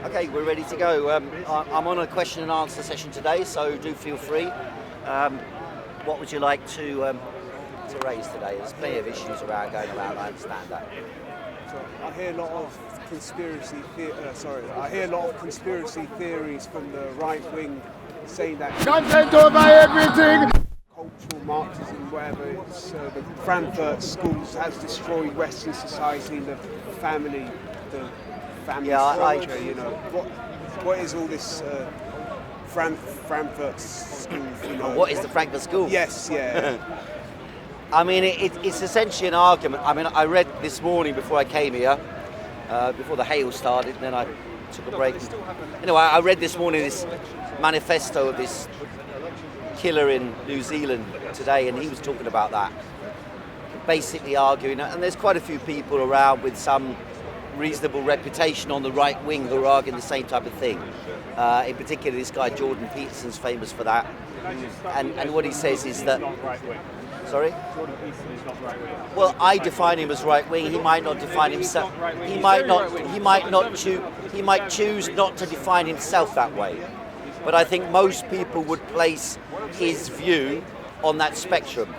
Okay, we're ready to go. I'm on a question and answer session today, so do feel free. What would you like to raise today? There's plenty of issues around going around. I understand that. So I hear a lot of conspiracy theories from the right wing saying that Content over everything. cultural Marxism, whatever it's the Frankfurt schools has destroyed Western society, the family structure. What is all this Frankfurt school? What is the Frankfurt School? Yes, yeah. I mean, it's essentially an argument. I mean, I read this morning before I came here, before the hail started, and then I took a break. Anyway, I read this morning this manifesto of this killer in New Zealand today, and he was talking about that, basically arguing, and there's quite a few people around with some reasonable reputation on the right wing who are arguing the same type of thing. In particular, this guy Jordan Peterson's famous for that, and what he says is that. Sorry? Jordan Peterson is not right wing. Well, I define him as right wing. He might not define himself. He might choose not to define himself that way. But I think most people would place his view on that spectrum.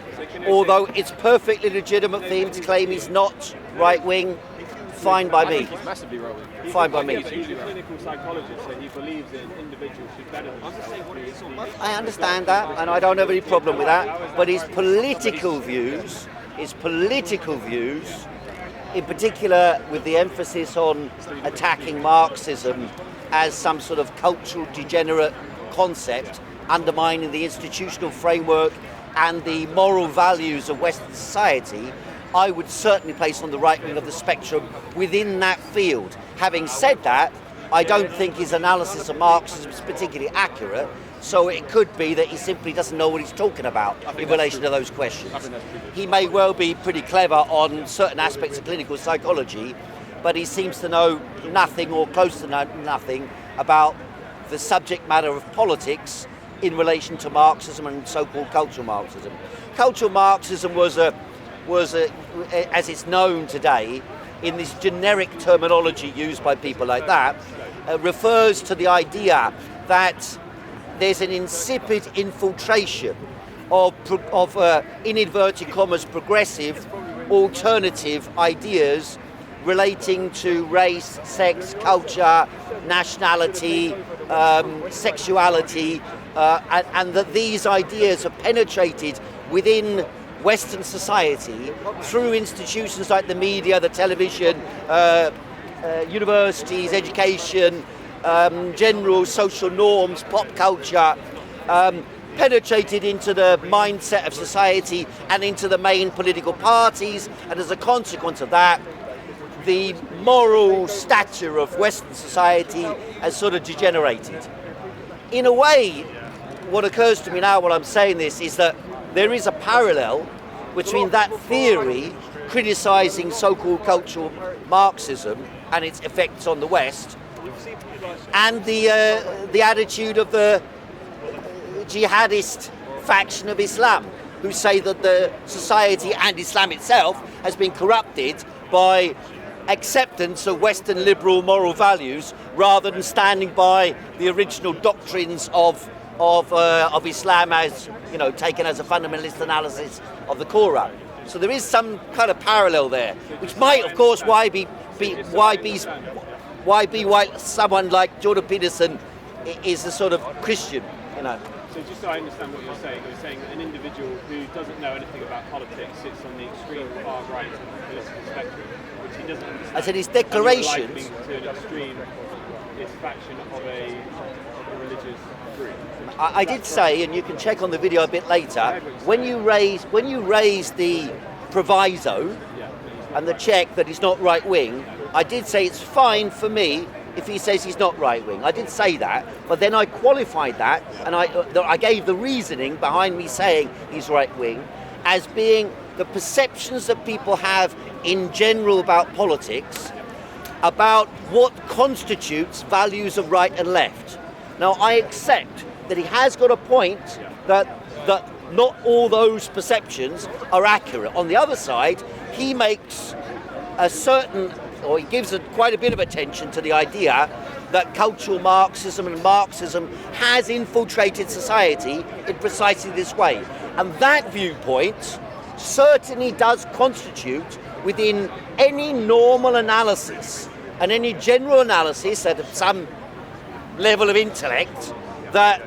Although it's perfectly legitimate for him to claim he's not right wing, fine by me. He's massively right wing. Fine by me. He's a clinical psychologist, so he believes that individuals should better themselves. I understand that, and I don't have any problem with that. But his political views, in particular with the emphasis on attacking Marxism as some sort of cultural degenerate concept, undermining the institutional framework and the moral values of Western society, I would certainly place on the right wing of the spectrum within that field. Having said that, I don't think his analysis of Marxism is particularly accurate, so it could be that he simply doesn't know what he's talking about in relation to those questions. He may well be pretty clever on certain aspects of clinical psychology, but he seems to know nothing or close to nothing about the subject matter of politics in relation to Marxism and so-called cultural Marxism. Cultural Marxism was as it's known today, in this generic terminology used by people like that, refers to the idea that there's an insipid infiltration of in inverted commas, progressive, alternative ideas relating to race, sex, culture, nationality, sexuality, and that these ideas have penetrated within Western society through institutions like the media, the television, universities, education, general social norms, pop culture, penetrated into the mindset of society and into the main political parties, and as a consequence of that, the moral stature of Western society has sort of degenerated. In a way, what occurs to me now while I'm saying this is that there is a parallel between that theory criticising so-called cultural Marxism and its effects on the West and the attitude of the jihadist faction of Islam, who say that the society and Islam itself has been corrupted by acceptance of Western liberal moral values rather than standing by the original doctrines of Islam as, taken as a fundamentalist analysis of the Quran. So there is some kind of parallel there, which might, of course, why someone like Jordan Peterson is a sort of Christian, So just so I understand what you're saying that an individual who doesn't know anything about politics sits on the extreme far right of the political spectrum, which he doesn't understand. I said his declarations. To an extreme is faction of a religious group. I did say, and you can check on the video a bit later, when you raise the proviso and the check that he's not right wing, I did say it's fine for me if he says he's not right wing. I did say that, but then I qualified that, and I gave the reasoning behind me saying he's right wing as being the perceptions that people have in general about politics, about what constitutes values of right and left. Now, I accept that he has got a point that not all those perceptions are accurate. On the other side, he makes a certain or he gives quite a bit of attention to the idea that cultural Marxism and Marxism has infiltrated society in precisely this way. And that viewpoint certainly does constitute, within any normal analysis and any general analysis at some level of intellect, that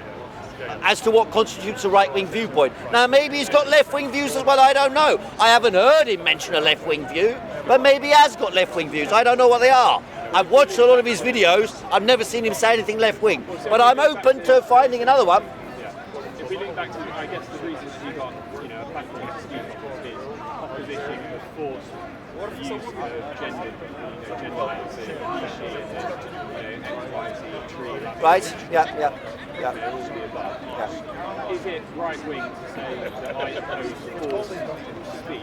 as to what constitutes a right-wing viewpoint. Now, maybe he's got left-wing views as well, I don't know. I haven't heard him mention a left-wing view, but maybe he has got left-wing views. I don't know what they are. I've watched a lot of his videos. I've never seen him say anything left-wing, but I'm open to finding another one. If we look back to, I guess, the reasons he got, a platform to speak is opposition of forced use of gender, gender language, she, and X, Y, Z, tree. Right? Yeah. All of the above. Yeah. Is it right wing to say that I oppose forced speech?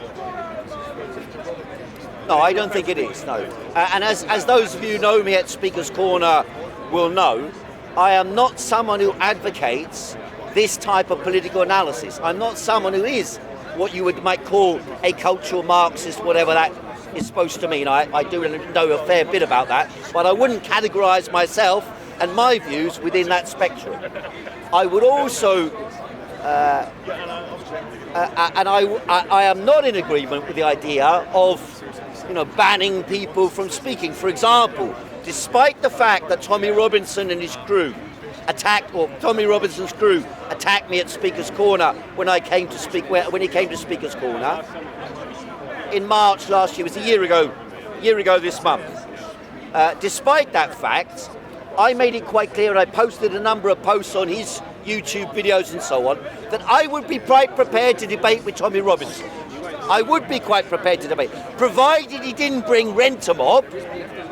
No, I don't think it is, no. And as those of you who know me at Speaker's Corner will know, I am not someone who advocates this type of political analysis. I'm not someone who is what you might call a cultural Marxist, whatever that is supposed to mean. I do know a fair bit about that, but I wouldn't categorise myself and my views within that spectrum. I would also, and I am not in agreement with the idea of, banning people from speaking. For example, despite the fact that Tommy Robinson's crew attacked me at Speaker's Corner when he came to Speaker's Corner in March last year. It was a year ago this month. Despite that fact, I made it quite clear, and I posted a number of posts on his YouTube videos and so on, that I would be quite prepared to debate with Tommy Robinson. I would be quite prepared to debate, provided he didn't bring rent-a-mob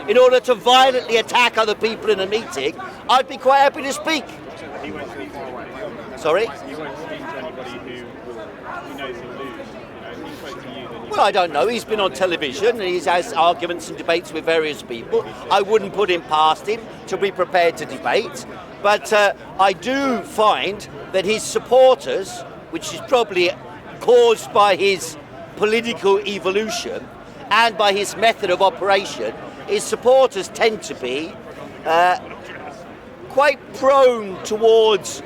in order to violently attack other people in a meeting. I'd be quite happy to speak. He won't speak far away. Sorry? He won't speak to anybody who knows he'll lose. If he spoke to you, then Well, I don't know. He's been on television and he has arguments and debates with various people. I wouldn't put him past him to be prepared to debate. But I do find that his supporters, which is probably caused by his political evolution and by his method of operation, his supporters tend to be quite prone towards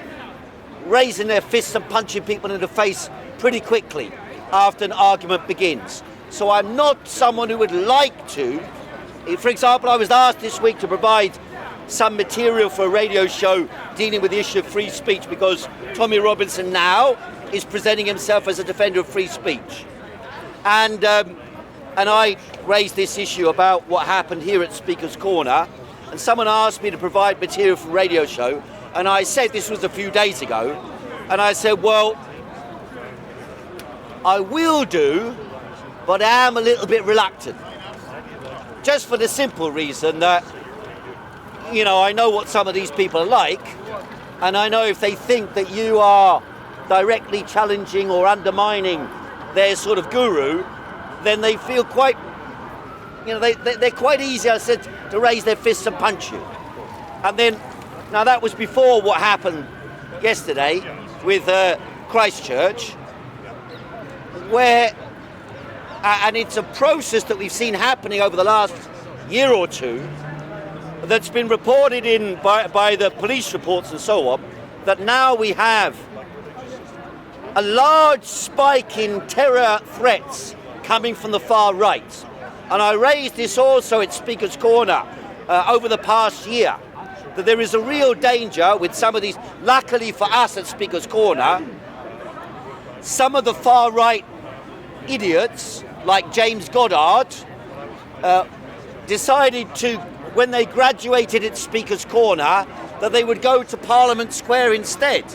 raising their fists and punching people in the face pretty quickly after an argument begins. So I'm not someone who would like to. For example, I was asked this week to provide some material for a radio show dealing with the issue of free speech because Tommy Robinson now is presenting himself as a defender of free speech. And I raised this issue about what happened here at Speaker's Corner, and someone asked me to provide material for a radio show, and I said, this was a few days ago, and I said, well, I will do, but I am a little bit reluctant. Just for the simple reason that, I know what some of these people are like, and I know if they think that you are directly challenging or undermining their sort of guru, then they feel quite, they're quite easy, I said, to raise their fists and punch you. And then, now that was before what happened yesterday with Christchurch, where, and it's a process that we've seen happening over the last year or two, that's been reported in by the police reports and so on, that now we have a large spike in terror threats coming from the far right. And I raised this also at Speaker's Corner over the past year, that there is a real danger with some of these, luckily for us at Speaker's Corner, some of the far right idiots, like James Goddard, decided to, when they graduated at Speaker's Corner, that they would go to Parliament Square instead.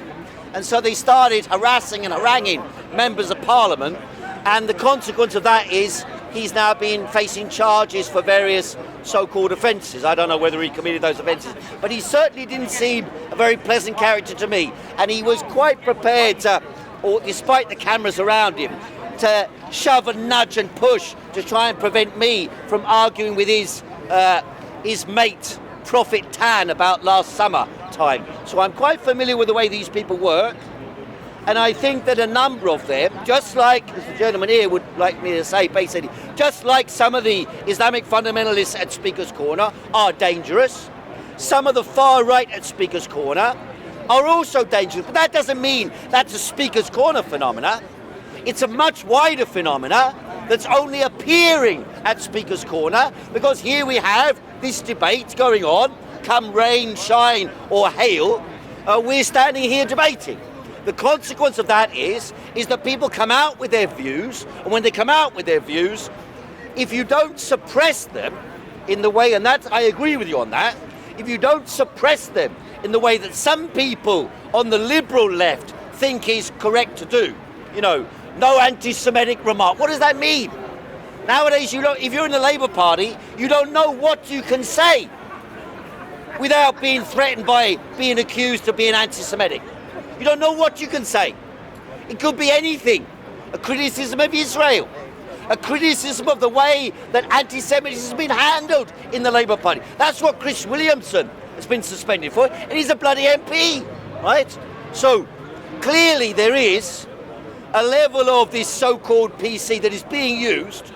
And so they started harassing and haranguing members of Parliament, and the consequence of that is he's now been facing charges for various so-called offences. I don't know whether he committed those offences, but he certainly didn't seem a very pleasant character to me, and he was quite prepared to, or despite the cameras around him, to shove and nudge and push to try and prevent me from arguing with his mate, Prophet Tan, about last summer time. So I'm quite familiar with the way these people work, and I think that a number of them, just like the gentleman here would like me to say, basically, Just like some of the Islamic fundamentalists at Speaker's Corner are dangerous, some of the far right at Speaker's Corner are also dangerous. But that doesn't mean that's a Speaker's Corner phenomena. It's a much wider phenomena that's only appearing at Speaker's Corner, because here we have this debate going on, come rain, shine or hail, we're standing here debating. The consequence of that is that people come out with their views, and when they come out with their views, if you don't suppress them in the way, and that I agree with you on that, if you don't suppress them in the way that some people on the liberal left think is correct to do, you know, no anti-Semitic remark. What does that mean? Nowadays, if you're in the Labour Party, you don't know what you can say without being threatened by being accused of being anti-Semitic. You don't know what you can say. It could be anything. A criticism of Israel, a criticism of the way that anti-Semitism has been handled in the Labour Party. That's what Chris Williamson has been suspended for, and he's a bloody MP, right? So clearly there is a level of this so-called PC that is being used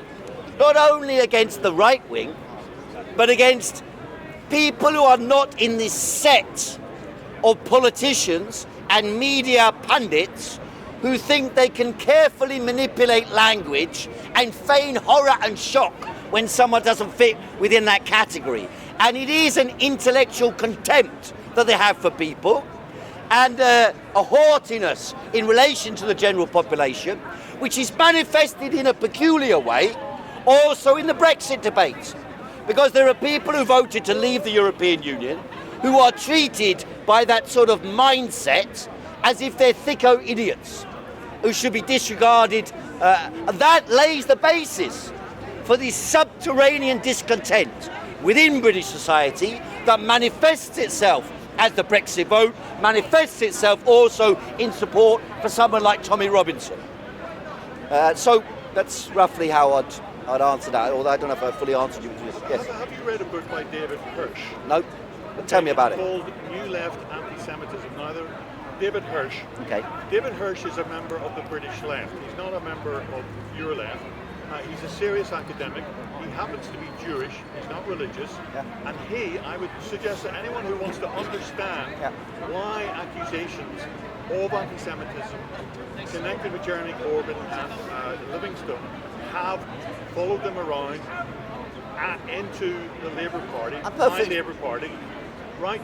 not only against the right wing, but against people who are not in this set of politicians and media pundits who think they can carefully manipulate language and feign horror and shock when someone doesn't fit within that category. And it is an intellectual contempt that they have for people, and a haughtiness in relation to the general population, which is manifested in a peculiar way also in the Brexit debate. Because there are people who voted to leave the European Union who are treated by that sort of mindset as if they're thicko idiots who should be disregarded. And that lays the basis for this subterranean discontent within British society that manifests itself as the Brexit vote, manifests itself also in support for someone like Tommy Robinson. So that's roughly how I'd answer that, although I don't know if I fully answered you. Yes. Have you read a book by David Hirsch? No, but tell me about it. Called New Left Anti-Semitism. Now, David Hirsch. Okay. David Hirsch is a member of the British left. He's not a member of your left. He's a serious academic. He happens to be Jewish. He's not religious. Yeah. And I would suggest that anyone who wants to understand why accusations of anti-Semitism connected with Jeremy Corbyn and Livingstone have followed them around into the Labour Party, my Labour Party, right?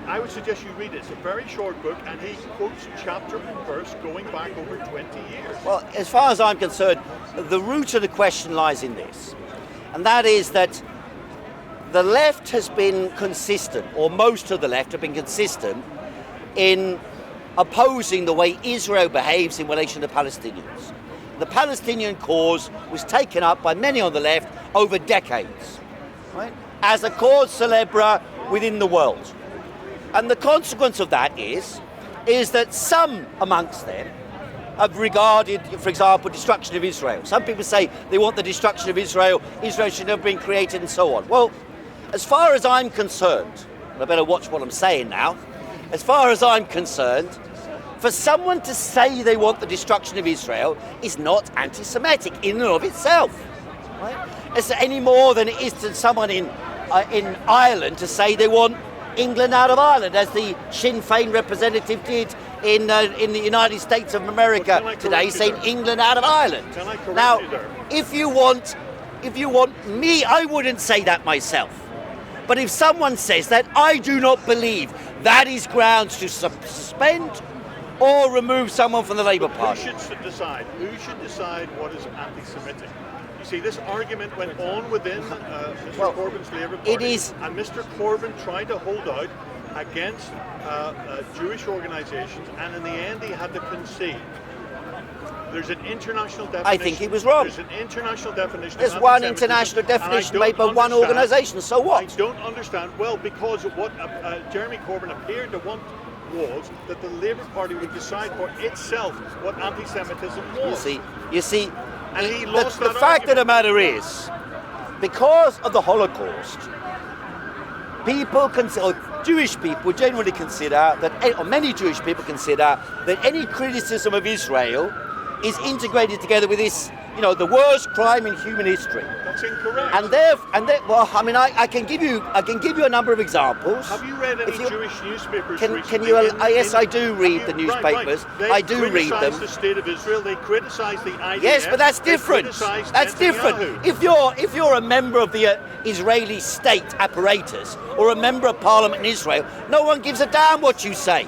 I would suggest you read it. It's a very short book, and he quotes chapter and verse going back over 20 years. Well, as far as I'm concerned, the root of the question lies in this, and that is that the left has been consistent, or most of the left have been consistent, in opposing the way Israel behaves in relation to Palestinians. The Palestinian cause was taken up by many on the left over decades, right, as a cause célèbre within the world. And the consequence of that is that some amongst them have regarded, for example, destruction of Israel. Some people say they want the destruction of Israel, Israel should never have been created and so on. Well, as far as I'm concerned, and I better watch what I'm saying now, as far as I'm concerned, for someone to say they want the destruction of Israel is not anti-Semitic in and of itself. Right? It's any more than it is to someone in Ireland to say they want England out of Ireland, as the Sinn Féin representative did in the United States of America today, saying England out of Ireland. Can I correct now, you there? if you want me, I wouldn't say that myself. But if someone says that, I do not believe that is grounds to suspend or remove someone from the Labour Party. Who should decide? Who should decide what is anti-Semitic? You see, this argument went on within Mr. Corbyn's Labour Party, and Mr. Corbyn tried to hold out against Jewish organisations, and in the end he had to concede. There's an international definition. I think he was wrong. There's an international definition. There's one international definition made by one organisation, so what? I don't understand. Well, because what Jeremy Corbyn appeared to want was that the Labour Party would decide for itself what anti-Semitism was. You see, and he lost the fact of the matter is, because of the Holocaust, Jewish people generally consider that, or many Jewish people consider that any criticism of Israel is integrated together with this the worst crime in human history. That's incorrect. Well, I mean, I can give you a number of examples. Have you read any Jewish newspapers recently? Yes, I do read the newspapers. Right. I do read them. They criticise the state of Israel. They criticise the IDF. Yes, but that's different. That's different. If you're a member of the Israeli state apparatus or a member of parliament in Israel, no one gives a damn what you say.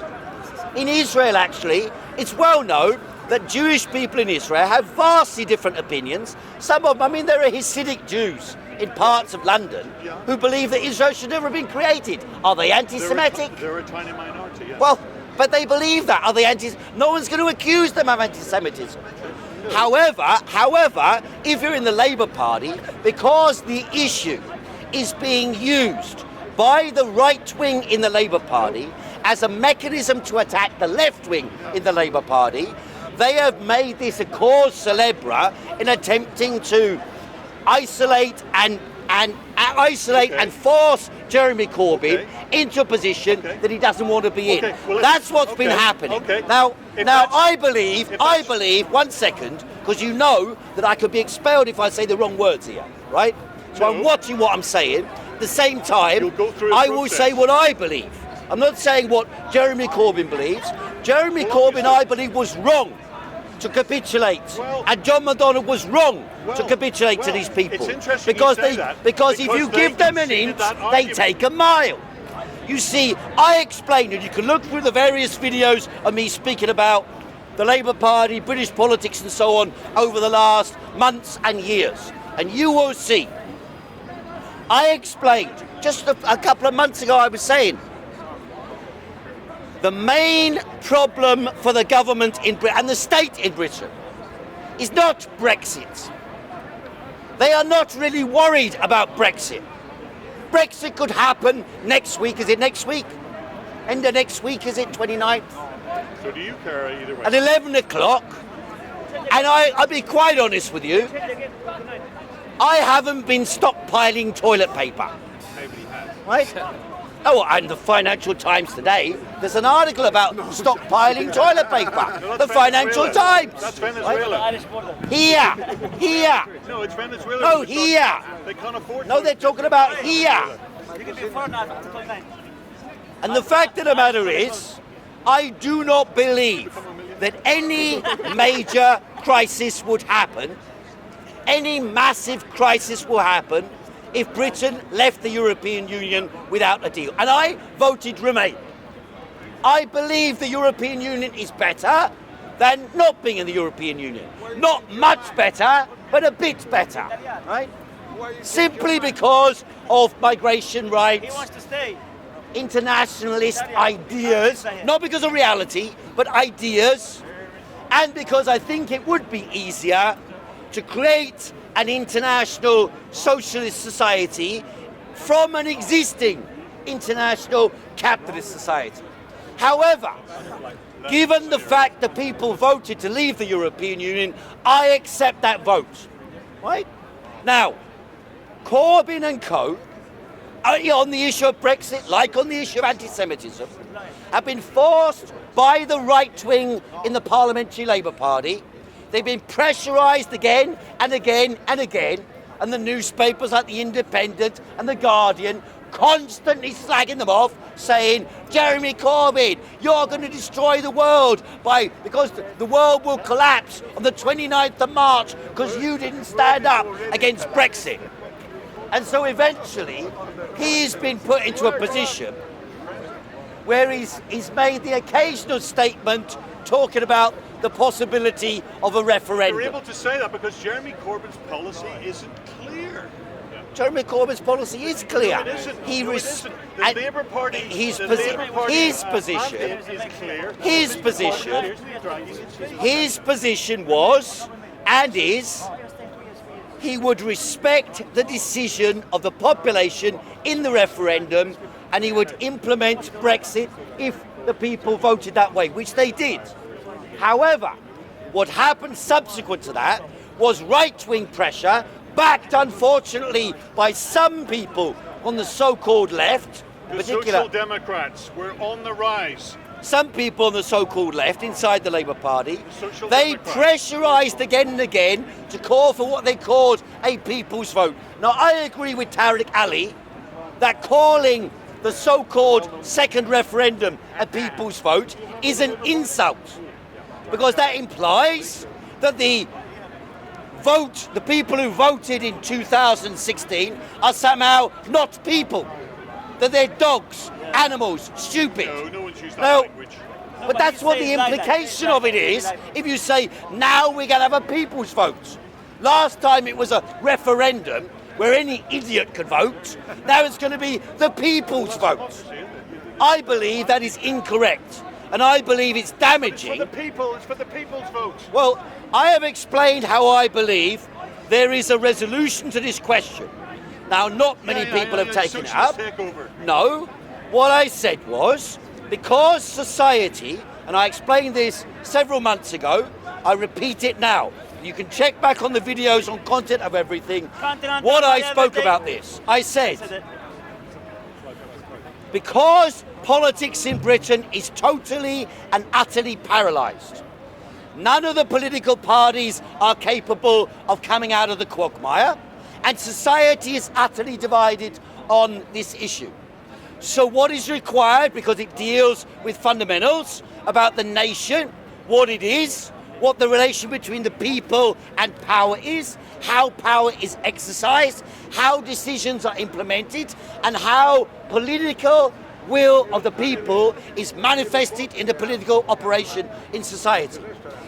In Israel, actually, it's well known that Jewish people in Israel have vastly different opinions. Some of them, I mean, there are Hasidic Jews in parts of London who believe that Israel should never have been created. Are they anti-Semitic? They're a tiny minority, yes. Well, but they believe that. Are they No one's going to accuse them of anti-Semitism. However, if you're in the Labour Party, because the issue is being used by the right wing in the Labour Party as a mechanism to attack the left wing in the Labour Party, they have made this a cause célèbre in attempting to isolate and force Jeremy Corbyn into a position that he doesn't want to be in. Well, that's what's been happening. Now, I believe, one second, because you know that I could be expelled if I say the wrong words here, right? So I'm watching what I'm saying. At the same time, I will say what I believe. I'm not saying what Jeremy Corbyn believes. Jeremy Corbyn, I believe, was wrong to capitulate, and John McDonnell was wrong to capitulate to these people. It's interesting because if you give them an inch, they take a mile. You see, I explained, and you can look through the various videos of me speaking about the Labour Party, British politics and so on over the last months and years, and you will see. I explained, just a couple of months ago I was saying, the main problem for the government in Britain and the state in Britain is not Brexit. They are not really worried about Brexit. Brexit could happen next week. Is it next week? End of next week, is it 29th? So do you care either way? At 11 o'clock. And I'll be quite honest with you, I haven't been stockpiling toilet paper. Nobody has. Right? Oh, and the Financial Times today, there's an article about stockpiling toilet paper. No, the Financial Times. That's Venezuela. Right? Here. No, it's Venezuela. No, here. They can't afford. No, they're talking about here. And the fact of the matter is, I do not believe that any major crisis would happen, any massive crisis will happen if Britain left the European Union without a deal. And I voted Remain. I believe the European Union is better than not being in the European Union. Not much better, but a bit better, right? Simply because of migration rights, He wants to stay. internationalist ideas, not because of reality, but ideas, and because I think it would be easier to create an international socialist society from an existing international capitalist society. However, given the fact that people voted to leave the European Union, I accept that vote. Right? Now, Corbyn and co, on the issue of Brexit, like on the issue of anti-Semitism, have been forced by the right wing in the Parliamentary Labour Party. They've been pressurised again and again and again, and the newspapers like The Independent and The Guardian constantly slagging them off, saying, Jeremy Corbyn, you're going to destroy the world because the world will collapse on the 29th of March because you didn't stand up against Brexit. And so eventually, he's been put into a position where he's made the occasional statement talking about the possibility of a referendum. You're able to say that because Jeremy Corbyn's policy isn't clear. Jeremy Corbyn's policy is clear. No, it isn't. He No, it isn't. The Labour Party. His mandate position. is clear. His position was and is. He would respect the decision of the population in the referendum, and he would implement Brexit if the people voted that way, which they did. However, what happened subsequent to that was right-wing pressure, backed unfortunately by some people on the so-called left, in The particular. Social Democrats were on the rise. some people on the so-called left inside the Labour Party, Social they Democrats. pressurised again and again to call for what they called a people's vote. Now, I agree with Tariq Ali that calling the so-called second referendum a people's vote is an insult, because that implies that the people who voted in 2016 are somehow not people, that they're dogs, animals, stupid. No one's used that No, language. but that's what the implication of it is if you say, now we're going to have a people's vote. Last time it was a referendum where any idiot could vote. Now it's going to be the people's vote. I believe that is incorrect, and I believe it's damaging. It's for the people. It's for the people's vote. Well, I have explained how I believe there is a resolution to this question. Now, not many people have taken it up. Takeover. No, what I said was, because society, and I explained this several months ago, I repeat it now. You can check back on the videos on Content of Everything what I spoke about this. I said, because politics in Britain is totally and utterly paralysed, none of the political parties are capable of coming out of the quagmire, and society is utterly divided on this issue. So what is required, because it deals with fundamentals about the nation, what it is, what the relation between the people and power is, how power is exercised, how decisions are implemented, and how political will of the people is manifested in the political operation in society.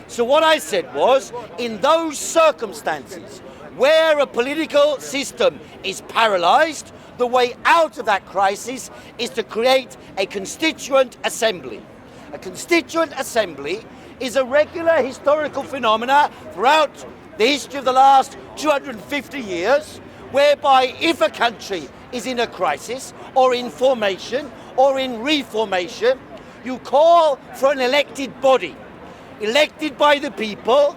So what I said was, in those circumstances where a political system is paralysed, the way out of that crisis is to create a constituent assembly. A constituent assembly is a regular historical phenomena throughout the history of the last 250 years, whereby if a country is in a crisis or in formation or in reformation, you call for an elected body, elected by the people,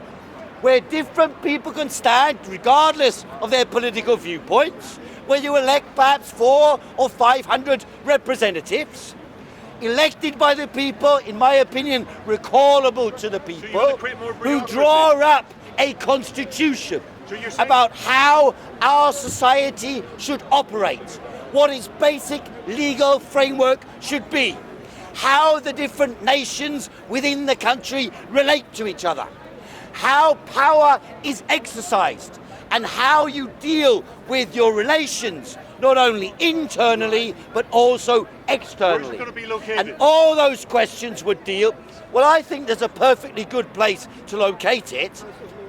where different people can stand regardless of their political viewpoints, where you elect perhaps 400 or 500 representatives, elected by the people, in my opinion, recallable to the people, who draw up a constitution about how our society should operate, what its basic legal framework should be, how the different nations within the country relate to each other, how power is exercised, and how you deal with your relations, not only internally, but also externally. Where's it going to be located? And all those questions would deal. Well, I think there's a perfectly good place to locate it,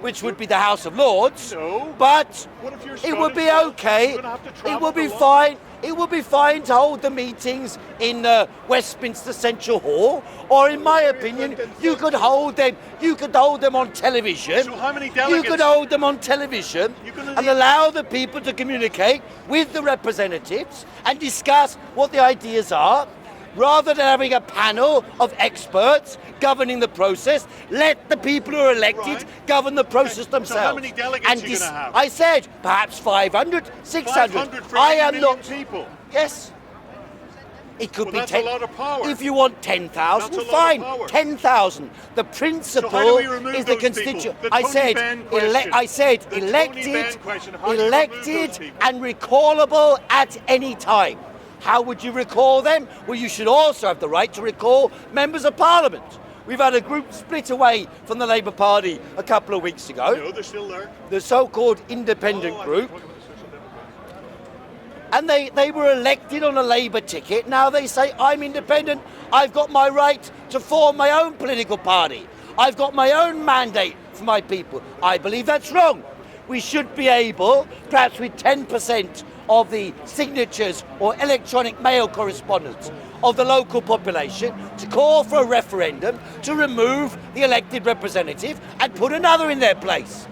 which would be the House of Lords. No. But What if you're it would be Scottish? okay. You're gonna have to It travel would be to fine. It would be fine to hold the meetings in Westminster Central Hall, or in my opinion, you could hold them. You could hold them on television. So how many You delegates? could hold them on television You're gonna and need- allow the people to communicate with the representatives and discuss what the ideas are, rather than having a panel of experts governing the process. Let the people who are elected Right. govern the process So themselves. how many delegates And are you gonna have? I said perhaps 500, 600. 500 for I 80 am million not. people. Yes. It could Well, be that's 10. a lot of power. If you want 10,000, That's a lot of fine. power. 10,000. The principle So how do we remove is the those constituent. people? The I Tony said, Benn question. I said The Tony elected, Benn question. How do you remove elected those people? and recallable at any time. How would you recall them? Well, you should also have the right to recall members of Parliament. We've had a group split away from the Labour Party a couple of weeks ago, No, they're still there. the so-called independent Oh, I group. thought it was the Social Democrats. And they were elected on a Labour ticket. Now they say, I'm independent, I've got my right to form my own political party. I've got my own mandate for my people. I believe that's wrong. We should be able, perhaps with 10% of the signatures or electronic mail correspondence of the local population, to call for a referendum to remove the elected representative and put another in their place.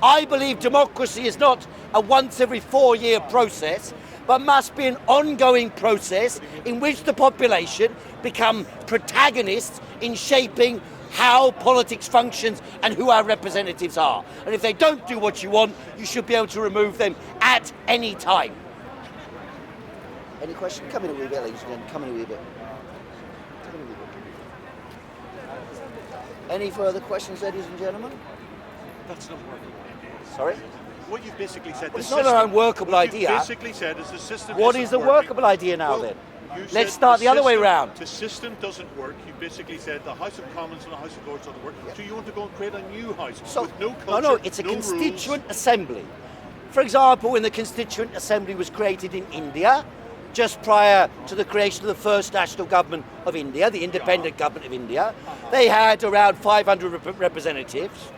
I believe democracy is not a once every 4-year process, but must be an ongoing process in which the population become protagonists in shaping how politics functions and who our representatives are. And if they don't do what you want, you should be able to remove them at any time. Any question? Come in a wee bit, ladies and gentlemen. Come in a wee bit. Come in a wee bit. Any further questions, ladies and gentlemen? That's not workable. Sorry? What you've basically said, It's not an unworkable idea. What you basically said is the system What isn't is a working. workable idea now, Well, then? you said Let's start the other way system- round. The system doesn't work. You basically said the House of Commons and the House of Lords doesn't work. So you want to go and create a new house with no culture, no, it's a no constituent rules. assembly. For example, when the Constituent Assembly was created in India, just prior to the creation of the first national government of India, the independent government of India, they had around 500 representatives.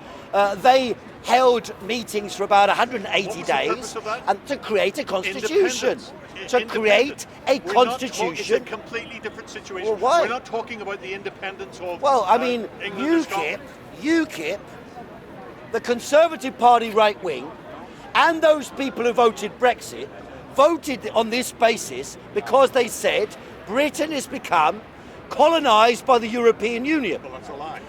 They held meetings for about 180 What was the days purpose of that? and to create a constitution. Independence. To create a We're not constitution. it's a completely different situation. Well, why? We're not talking about the independence of Well, I mean, England and Scotland. UKIP, the Conservative Party right wing, and those people who voted Brexit, voted on this basis because they said Britain has become colonised by the European Union. Well, that's a lie.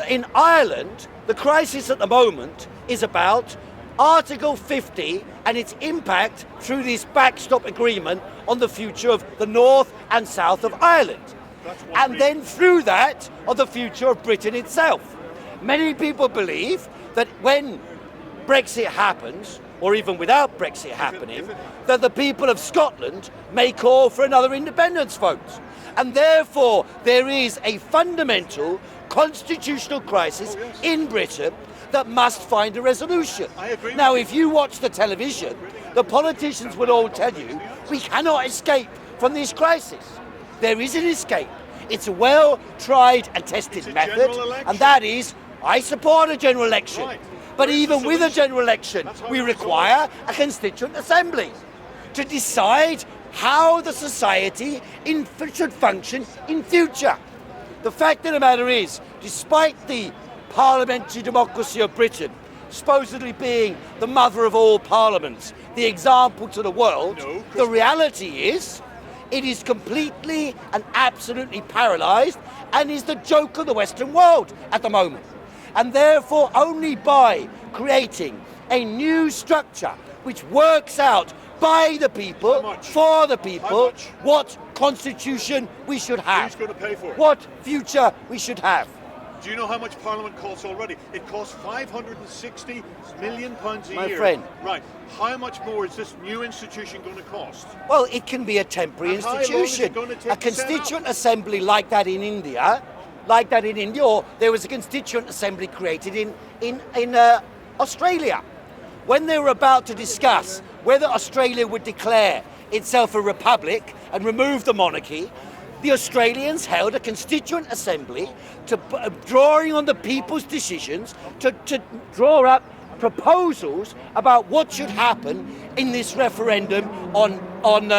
In Ireland, the crisis at the moment is about Article 50 and its impact through this backstop agreement on the future of the north and south of Ireland. And then through that, on the future of Britain itself. Many people believe that when Brexit happens, or even without Brexit happening, that the people of Scotland may call for another independence vote. And therefore, there is a fundamental constitutional crisis in Britain that must find a resolution. I agree Now, with if you watch the television, the politicians will all tell you, we cannot escape from this crisis. There is an escape. It's a well-tried and tested It's a method, general election. and that is, I support a general election. Right. But Where's even the with a solution? general election, That's how we we resolve require a constituent assembly to decide how the society should function in future. The fact of the matter is, despite the parliamentary democracy of Britain supposedly being the mother of all parliaments, the example to the world, No, the reality is it is completely and absolutely paralysed and is the joke of the Western world at the moment. And therefore, only by creating a new structure which works out by the people, How much? for the How people, much? what constitution we should have, Who's going to pay for it? what future we should have. Do you know how much Parliament costs already? It costs £560 million a My year. friend. Right. How much more is this new institution going to cost? Well, it can be a temporary And how long is it institution. going to take A to set constituent up? assembly like that in India, or there was a constituent assembly created in Australia. When they were about to discuss whether Australia would declare itself a republic and remove the monarchy, the Australians held a constituent assembly to drawing on the people's decisions to draw up proposals about what should happen in this referendum on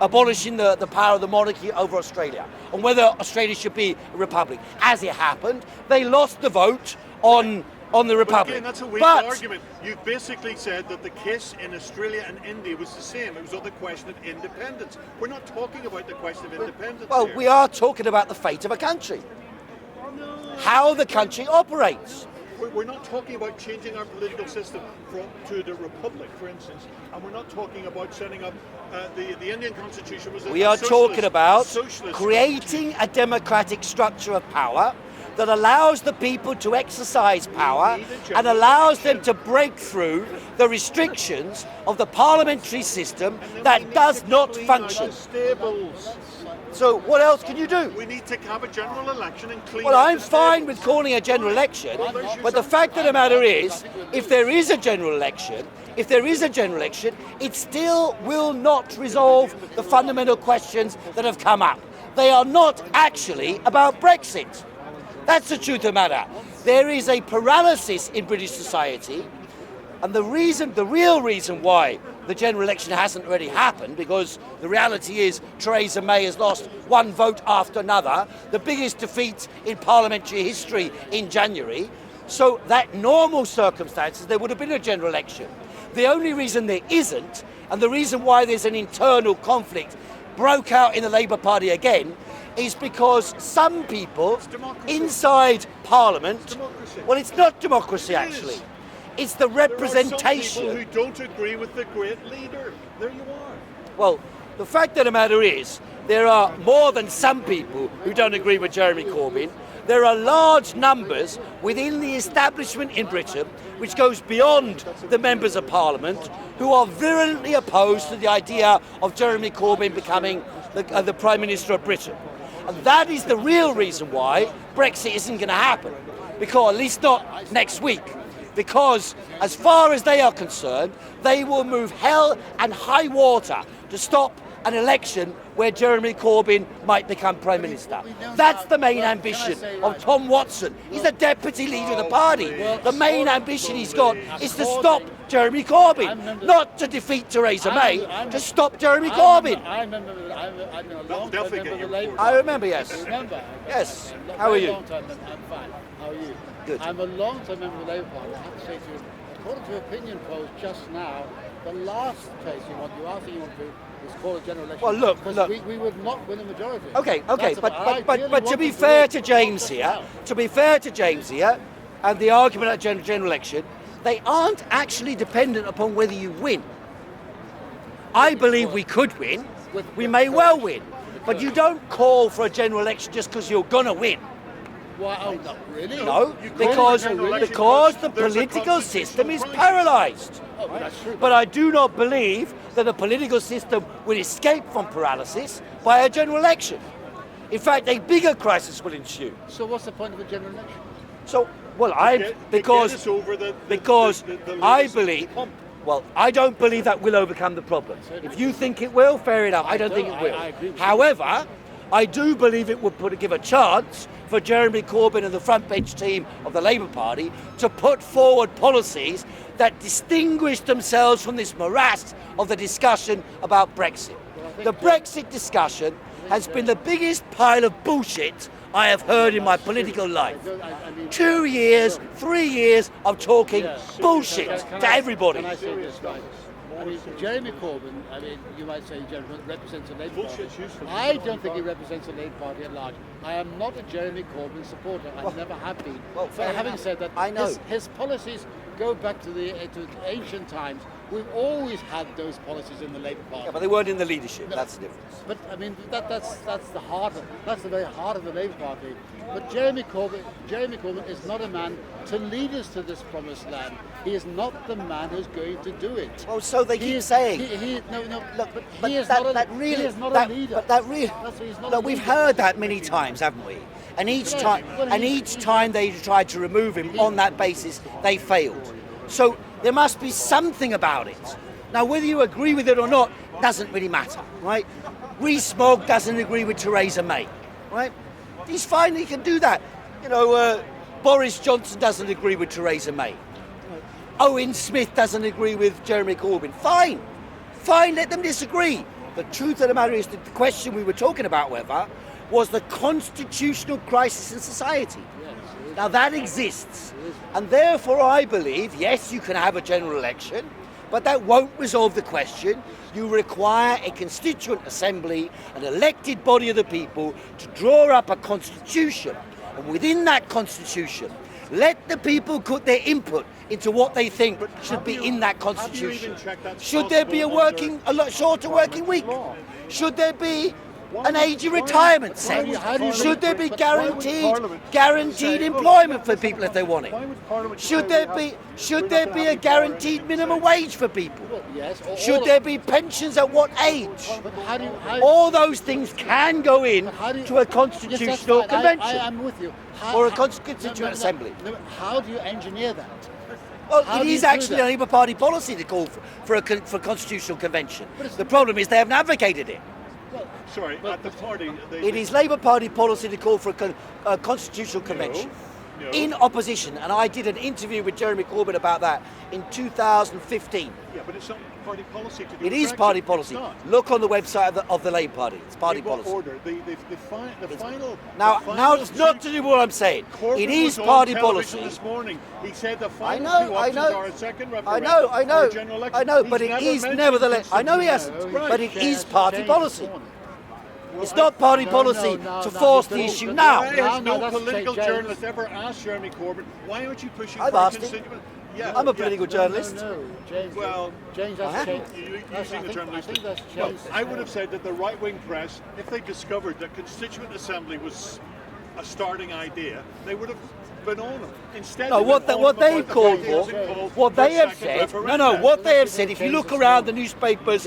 abolishing the power of the monarchy over Australia, and whether Australia should be a republic. As it happened, they lost the vote on the But republic. again, that's a weak But- argument. You've basically said that the case in Australia and India was the same. It was on the question of independence. We're not talking about the question of independence Well, here. we are talking about the fate of a country, how the country operates. We're not talking about changing our political system to the republic, for instance, and we're not talking about setting up the Indian constitution was. We are talking about socialist creating a democratic structure of power that allows the people to exercise power and allows them to break through the restrictions of the parliamentary system that does not function. Stables. So what else can you do? We need to have a general election and clean. Well, up I'm the fine stables. with calling a general election, but the fact of the matter is, if there is a general election, it still will not resolve the fundamental questions that have come up. They are not actually about Brexit. That's the truth of the matter. There is a paralysis in British society, and the real reason why the general election hasn't already happened, because the reality is Theresa May has lost one vote after another, the biggest defeat in parliamentary history in January. So that normal circumstances, there would have been a general election. The only reason there isn't, and the reason why there's an internal conflict broke out in the Labour Party again, is because some people inside Parliament, well, it's not democracy actually. It's the representation. There are some people who don't agree with the great leader. There you are. Well, the fact of the matter is, there are more than some people who don't agree with Jeremy Corbyn. there are large numbers within the establishment in Britain, which goes beyond the members of Parliament, who are virulently opposed to the idea of Jeremy Corbyn becoming the Prime Minister of Britain. And that is the real reason why Brexit isn't going to happen, because at least not next week. Because as far as they are concerned, they will move hell and high water to stop an election where Jeremy Corbyn might become Prime Minister. That's the main ambition of Tom Watson. He's the deputy leader of the party. The main ambition he's got is to stop Jeremy Corbyn, not to defeat Theresa May, to stop Jeremy Corbyn. I remember the Labour. I remember, yes. Remember? Yes. How are you? I'm fine. How are you? Good. I'm a long-time member of the Labour Party. I have to say to you, according to opinion polls just now, the last place you want to is call a general election. Well, look. We would not win a majority. Okay, That's but to be fair to James here, and the argument at general election, they aren't actually dependent upon whether you win. I believe we could win. We may well win, but you don't call for a general election just because you're gonna win. Why? Oh, not really? No, because the political system is paralysed. Oh, that's true. But I do not believe that the political system will escape from paralysis by a general election. In fact, a bigger crisis will ensue. So what's the point of a general election? So, well, I believe. Well, I don't believe that will overcome the problem. If you think it will, fair enough. I don't think it will. I agree with you. However, I do believe it would give a chance for Jeremy Corbyn and the front bench team of the Labour Party to put forward policies that distinguish themselves from this morass of the discussion about Brexit. The Brexit discussion has been the biggest pile of bullshit I have heard in my political life. 2 years, 3 years of talking bullshit to everybody. Can I say this, guys? I mean, Jeremy Corbyn, you might say represents a Labour Party. I don't think he represents a Labour Party at large. I am not a Jeremy Corbyn supporter. I never have been. Well, but having said that, I know. his policies go back to the ancient times. We've always had those policies in the Labour Party. Yeah, but they weren't in the leadership. That's the difference. But I mean, that's the heart. That's the very heart of the Labour Party. But Jeremy Corbyn is not a man to lead us to this promised land. He is not the man who's going to do it. Well, so they keep saying. Look, he is not a leader. Look, we've heard that many times, haven't we? And each time they tried to remove him on that basis, they failed. So there must be something about it. Now, whether you agree with it or not doesn't really matter, right? Rees-Mogg doesn't agree with Theresa May, right? He's fine, he can do that. Boris Johnson doesn't agree with Theresa May. Owen Smith doesn't agree with Jeremy Corbyn. Fine, let them disagree. The truth of the matter is that the question we were talking about, was the constitutional crisis in society. Now that exists, and therefore I believe, yes, you can have a general election, but that won't resolve the question. You require a constituent assembly, an elected body of the people, to draw up a constitution, and within that constitution, let the people put their input into what they think should be in that constitution. Should there be a lot shorter working week? Should there be an age of retirement set? Should there be guaranteed employment for people if they want it? Should there be a guaranteed minimum wage for people? Should there be pensions at what age? All those things can go in to a constitutional convention. I'm with you. Or a constituent assembly. How do you engineer that? Well, it is actually a Labour Party policy to call for constitutional convention. The problem is they haven't advocated it. Sorry, at the party... It is Labour Party policy to call for a constitutional convention. No. In opposition, and I did an interview with Jeremy Corbyn about that in 2015. Yeah, but it's not party policy to do It is Brexit. party policy. Look on the website of the Labour Party. It's party In what policy. order? The final... Now it's not to do with what I'm saying. Corbyn It is was party on television policy. This morning. He said the final two I options know. are a second I referendum know, or a general election. I know, He's but it never is mentioned nevertheless. I know he this. hasn't, Right. but it is party policy. It's not party policy to force the issue Why now. has no that's political James. journalist ever asked Jeremy Corbyn, why aren't you pushing I've for asked a him. constituent? Yeah, I'm a political journalist. No, James. Well, James, I that's haven't. changed. You're I using the think journalistic. that's Well, changed. I would have said that the right-wing press, if they discovered that constituent assembly was a starting idea, they would have been on it. Instead, No, what they've called for, what they have said, what they have said, if you look around the newspapers,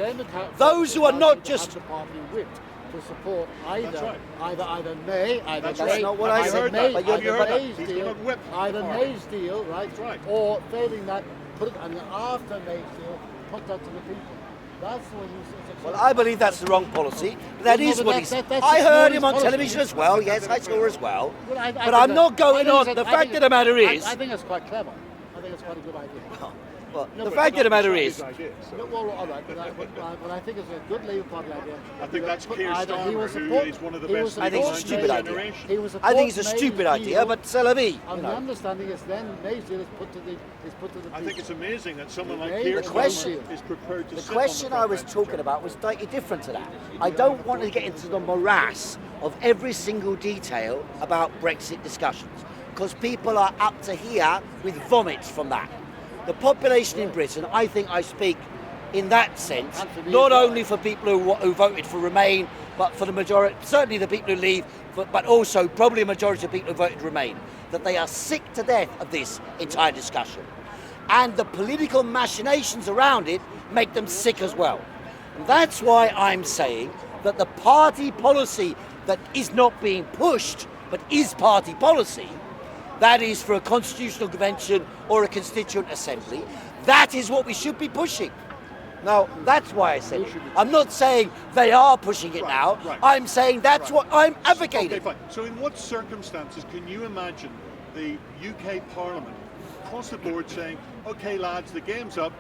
those who are not just... to support either May, That's not what I said, but you heard that. Either May's deal, right? That's right. Or failing that, put it, and after May's deal, put that to the people. That's what he's. Well, I believe that's the wrong policy. That is what he said. I heard him on television as well. Yes, I saw as well. But I'm not going on. The fact of the matter is. I think it's quite clever. I think it's quite a good idea. Well, the fact of the matter is. All right, but I think it's a good Labour Party idea. I think that's Keir Starmer, who is one of the best. I think it's a stupid idea. I think it's a stupid idea, but c'est la vie. And the understanding is then May's deal is put to the people. I think it's amazing that someone like Keir Starmer is prepared to. The question I was talking about was slightly different to that. I don't want to get into the morass of every single detail about Brexit discussions, because people are up to here with vomits from that. The population in Britain, I think I speak in that sense, not only for people who voted for Remain, but for the majority, certainly the people who leave, but also probably a majority of people who voted Remain, that they are sick to death of this entire discussion. And the political machinations around it make them sick as well. And that's why I'm saying that the party policy that is not being pushed, but is party policy, that is for a constitutional convention or a constituent assembly, that is what we should be pushing. Now, that's why I said it. I'm not saying they are pushing it now. Right. I'm saying that's what I'm advocating. Okay, fine. So in what circumstances can you imagine the UK Parliament across the board saying, okay lads, the game's up,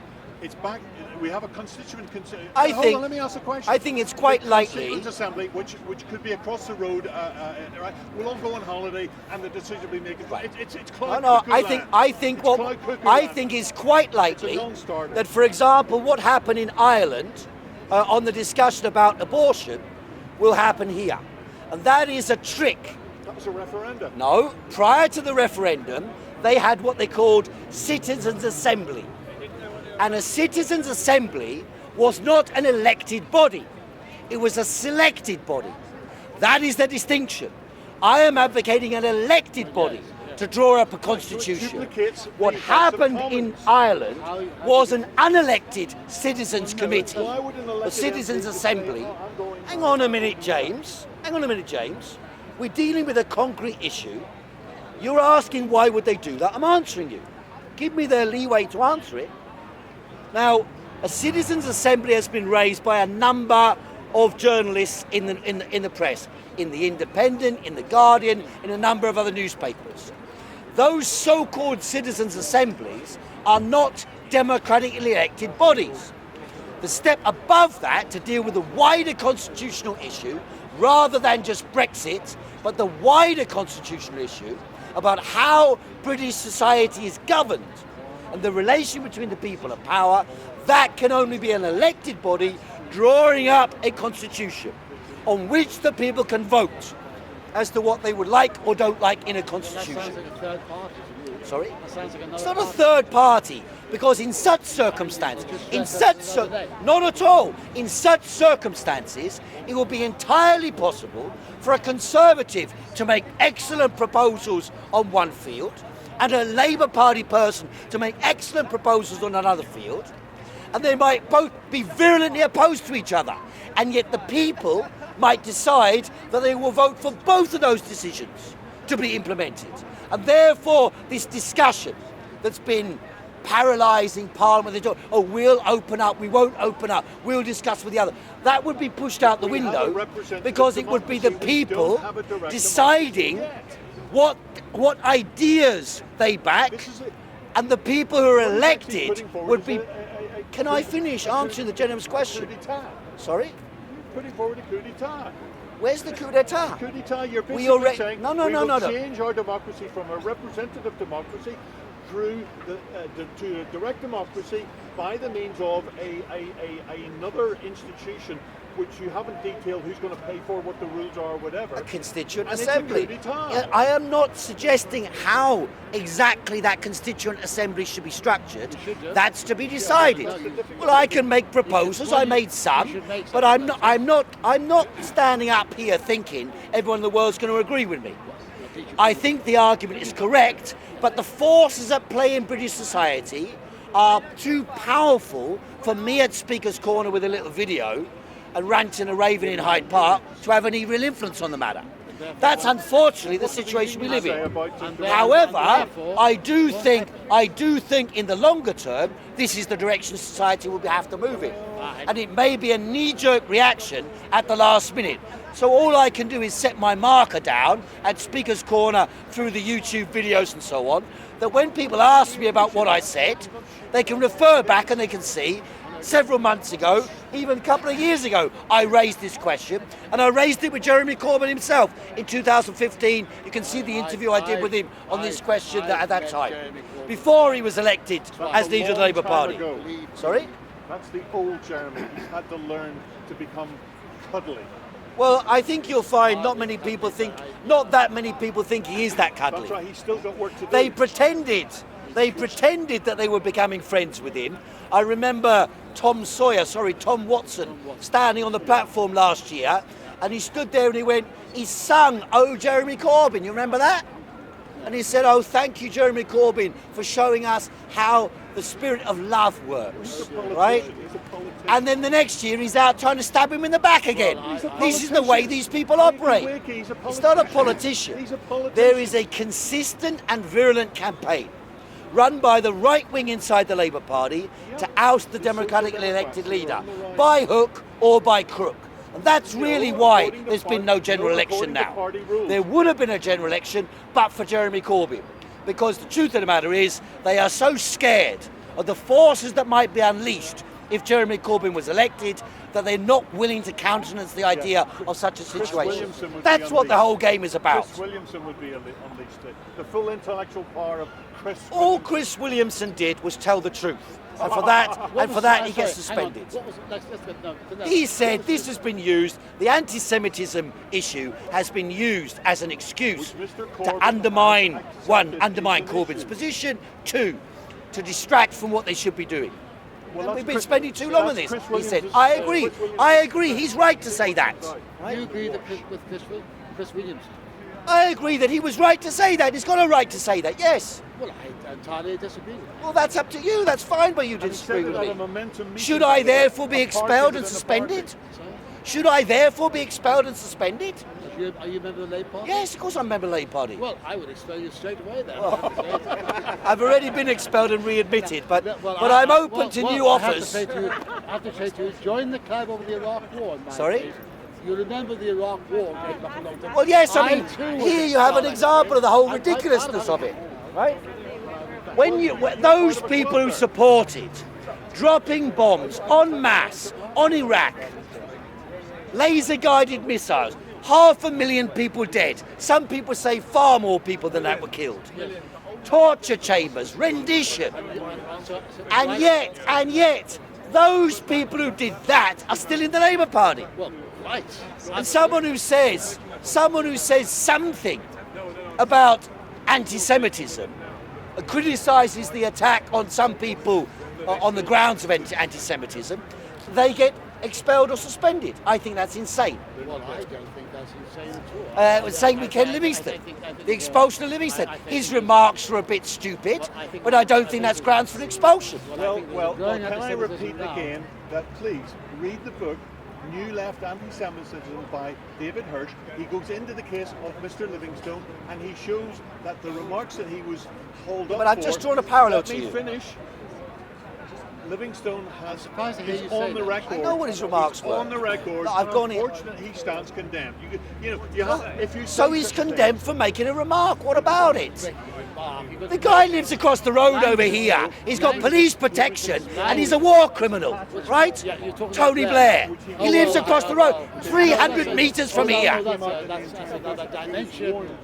it's back, we have a constituent... Hold on, let me ask a question. I think it's quite likely... Constituent Assembly, which could be across the road, right? We'll all go on holiday and the decision will be made. It's Clyde I think it's quite likely that, for example, what happened in Ireland on the discussion about abortion will happen here. And that is a trick. That was a referendum. No, prior to the referendum, they had what they called Citizens' Assembly. And a Citizens' Assembly was not an elected body. It was a selected body. That is the distinction. I am advocating an elected body to draw up a constitution. What happened in Ireland was an unelected Citizens' Committee, a Citizens' Assembly. Hang on a minute, James. We're dealing with a concrete issue. You're asking why would they do that? I'm answering you. Give me the leeway to answer it. Now, a Citizens' Assembly has been raised by a number of journalists in the press, in The Independent, in The Guardian, in a number of other newspapers. Those so-called Citizens' Assemblies are not democratically elected bodies. The step above that, to deal with the wider constitutional issue, rather than just Brexit, but the wider constitutional issue about how British society is governed, and the relation between the people and power, that can only be an elected body drawing up a constitution on which the people can vote as to what they would like or don't like in a constitution. That sounds like a third party to me. Sorry? That sounds like it's not a third party, because in such circumstances, not at all, in such circumstances, it will be entirely possible for a Conservative to make excellent proposals on one field, and a Labour Party person to make excellent proposals on another field, and they might both be virulently opposed to each other, and yet the people might decide that they will vote for both of those decisions to be implemented. And therefore, this discussion that's been paralysing Parliament, they talk, oh, we'll open up, we won't open up, we'll discuss with the other. That would be pushed out the window, because it would be the people deciding what ideas they back, and the people who are elected would be... Can I finish answering the gentleman's question? Sorry? Putting forward a coup d'etat. Where's the coup d'etat? Coup d'etat, you're basically saying we will change our democracy from a representative democracy through to a direct democracy by the means of another institution which you haven't detailed who's going to pay for, what the rules are, whatever. A constituent assembly. I am not suggesting how exactly that constituent assembly should be structured. That's to be decided. Well, I can make proposals. I made some, but I'm not standing up here thinking everyone in the world's going to agree with me. I think the argument is correct, but the forces at play in British society are too powerful for me at Speaker's Corner with a little video and ranting and raving in Hyde Park to have any real influence on the matter. That's unfortunately the situation we live in. However, I do think in the longer term, this is the direction society will have to move in. And it may be a knee-jerk reaction at the last minute. So all I can do is set my marker down at Speaker's Corner through the YouTube videos and so on, that when people ask me about what I said, they can refer back and they can see several months ago, even a couple of years ago, I raised this question, and I raised it with Jeremy Corbyn himself in 2015. You can see the interview I did with him on this question at that time, before he was elected as leader of the Labour Party. Sorry? That's the old Jeremy. He's had to learn to become cuddly. Well, I think you'll find not that many people think he is that cuddly. That's right, he's still got work to do. They pretended that they were becoming friends with him. I remember Tom Watson, standing on the platform last year, and he stood there and he sung, "Oh, Jeremy Corbyn," you remember that? And he said, "Oh, thank you, Jeremy Corbyn, for showing us how the spirit of love works," right? And then the next year he's out trying to stab him in the back again. This is the way these people operate. He's not a politician. There is a consistent and virulent campaign run by the right wing inside the Labour Party to oust the democratically elected leader, by hook or by crook. And that's really why there's been no general election now. There would have been a general election, but for Jeremy Corbyn. Because the truth of the matter is, they are so scared of the forces that might be unleashed if Jeremy Corbyn was elected, that they're not willing to countenance the idea of such a situation. That's what the whole game is about. Chris Williamson would be unleashed. The full intellectual power of Chris Williamson. All Chris Williamson did was tell the truth. And for that he gets suspended. He said this has been used, the anti-Semitism issue has been used as an excuse to undermine Corbyn's position, two, to distract from what they should be doing. Well, we've been spending too long on this. He said, I agree, he's right to say that. Do you agree with Chris Williamson? I agree that he was right to say that. He's got a right to say that, yes. Well, I entirely disagree. Well, that's up to you. That's fine by you to disagree with me. Should I therefore be expelled and suspended? Should I therefore be expelled and suspended? Are you a member of the Labour Party? Yes, of course I'm a member of the Labour Party. Well, I would expel you straight away then. I've already been expelled and readmitted, but I'm open to new offers. I have to say to you, join the club over the Iraq War. Sorry? You remember the Iraq War came up a long time. Well, yes, I mean, here you have an example of the whole ridiculousness of it, right? When those people who supported dropping bombs en masse on Iraq, laser-guided missiles, 500,000 people dead. Some people say far more people than that were killed. Torture chambers, rendition. And yet, those people who did that are still in the Labour Party. Well, right. And someone who says something about anti-Semitism, criticises the attack on some people on the grounds of anti-Semitism, they get expelled or suspended. I think that's insane. Well, I don't think that's insane at all. Saying we Ken Livingstone, the expulsion of Livingstone. His remarks were a bit stupid, but I don't think that's grounds for expulsion. Well, can I repeat again that please read the book New Left Anti-Semitism by David Hirsch. He goes into the case of Mr. Livingstone and he shows that the remarks that he was hauled up But I've just drawn a parallel to you. Let me finish. Livingstone is on the record. I know what his remarks were. On the record. No, I've gone in. Unfortunately, he stands condemned. So he's condemned for making a remark. What about it? The guy lives across the road over here. He's got police protection and he's a war criminal, right? Tony Blair. He lives across the road, 300 metres from here.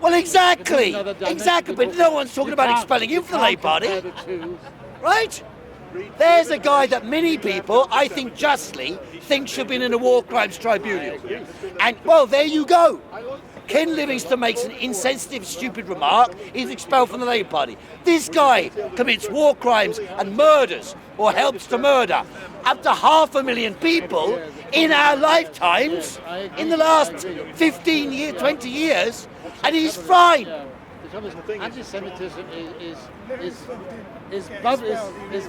Well, exactly. But no one's talking about expelling him from the Labour Party, right? There's a guy that many people, I think justly, think should be in a war crimes tribunal. And, well, there you go. Ken Livingstone makes an insensitive, stupid remark, he's expelled from the Labour Party. This guy commits war crimes and murders, or helps to murder, up to 500,000 people in our lifetimes, in the last 15 years, 20 years, and he's fine. The trouble is, anti-Semitism is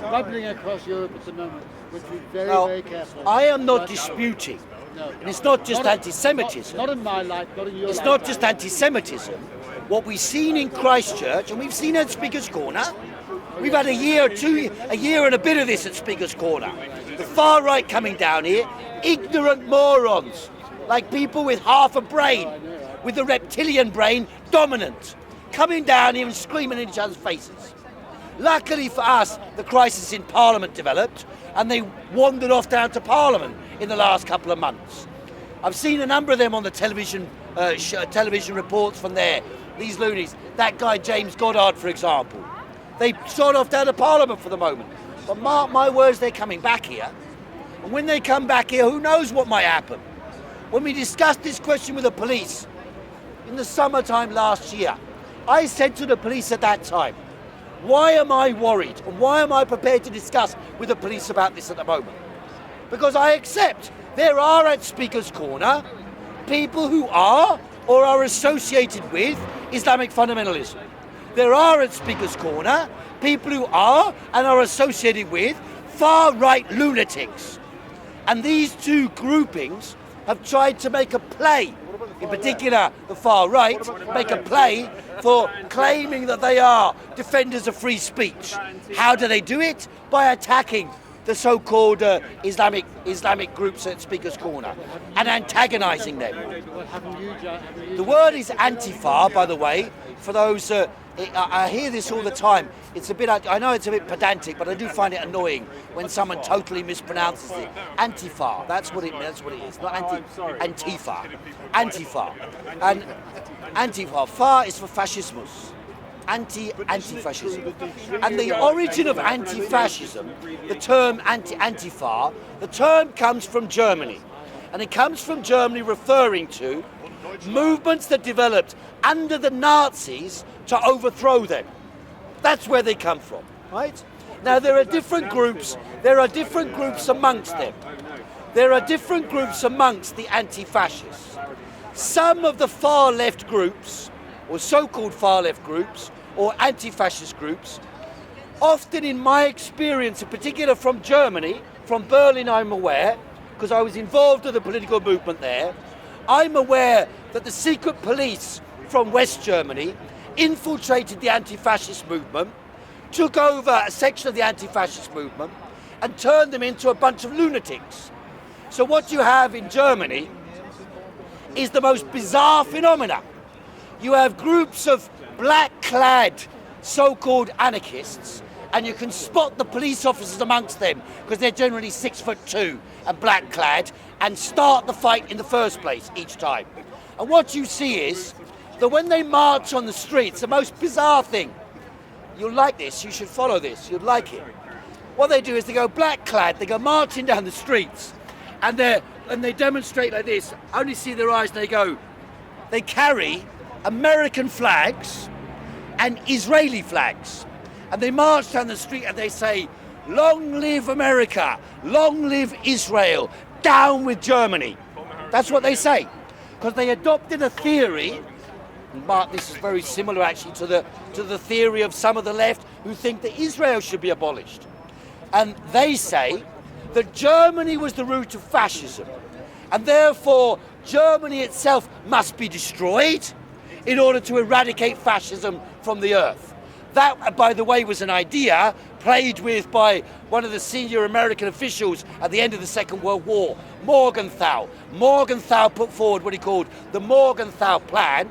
bubbling across Europe at the moment. We should be very, very careful. I am not disputing. No. And it's not just anti-Semitism. Not in my life, not in your life. It's not just anti-Semitism. What we've seen in Christchurch, and we've seen at Speaker's Corner, we've had a year and a bit of this at Speaker's Corner. The far right coming down here, ignorant morons, like people with half a brain, with the reptilian brain dominant, coming down here and screaming in each other's faces. Luckily for us, the crisis in Parliament developed, and they wandered off down to Parliament in the last couple of months. I've seen a number of them on the television reports from there, these loonies. That guy James Goddard, for example. They shot off down to Parliament for the moment. But mark my words, they're coming back here. And when they come back here, who knows what might happen? When we discussed this question with the police in the summertime last year, I said to the police at that time, why am I worried and why am I prepared to discuss with the police about this at the moment? Because I accept there are at Speaker's Corner people who are or are associated with Islamic fundamentalism. There are at Speaker's Corner people who are and are associated with far-right lunatics. And these two groupings have tried to make a play, in particular the far right, make a play for claiming that they are defenders of free speech. How do they do it? By attacking the so-called Islamic groups at Speaker's Corner and antagonising them. The word is Antifa, by the way, for those, I hear this all the time. It's a bit, I know it's a bit pedantic, but I do find it annoying when someone totally mispronounces it. Antifa, that's what it is, not Antifa. Antifa. And Antifa, fa is for fascismus. Anti-fascism. And the origin of anti-fascism, the term Antifa, the term comes from Germany. And it comes from Germany referring to movements that developed under the Nazis to overthrow them. That's where they come from, right? Now there are different groups amongst them. There are different groups amongst the anti-fascists. Some of the far left groups, or so-called far left groups, or anti-fascist groups, often in my experience, in particular from Germany, from Berlin I'm aware, because I was involved in the political movement there, I'm aware that the secret police from West Germany infiltrated the anti-fascist movement, took over a section of the anti-fascist movement, and turned them into a bunch of lunatics. So what you have in Germany is the most bizarre phenomena. You have groups of black-clad so-called anarchists, and you can spot the police officers amongst them because they're generally 6'2" and black-clad, and start the fight in the first place each time. And what you see is that when they march on the streets, the most bizarre thing, you'll like this, you should follow this, you'd like it. What they do is they go black-clad, they go marching down the streets, and they demonstrate like this. I only see their eyes, and they carry American flags and Israeli flags. And they march down the street and they say, "Long live America, long live Israel, down with Germany." That's what they say. Because they adopted a theory, and Mark, this is very similar actually to the theory of some of the left who think that Israel should be abolished. And they say that Germany was the root of fascism, and therefore Germany itself must be destroyed in order to eradicate fascism from the earth. That, by the way, was an idea played with by one of the senior American officials at the end of the Second World War, Morgenthau. Morgenthau put forward what he called the Morgenthau Plan,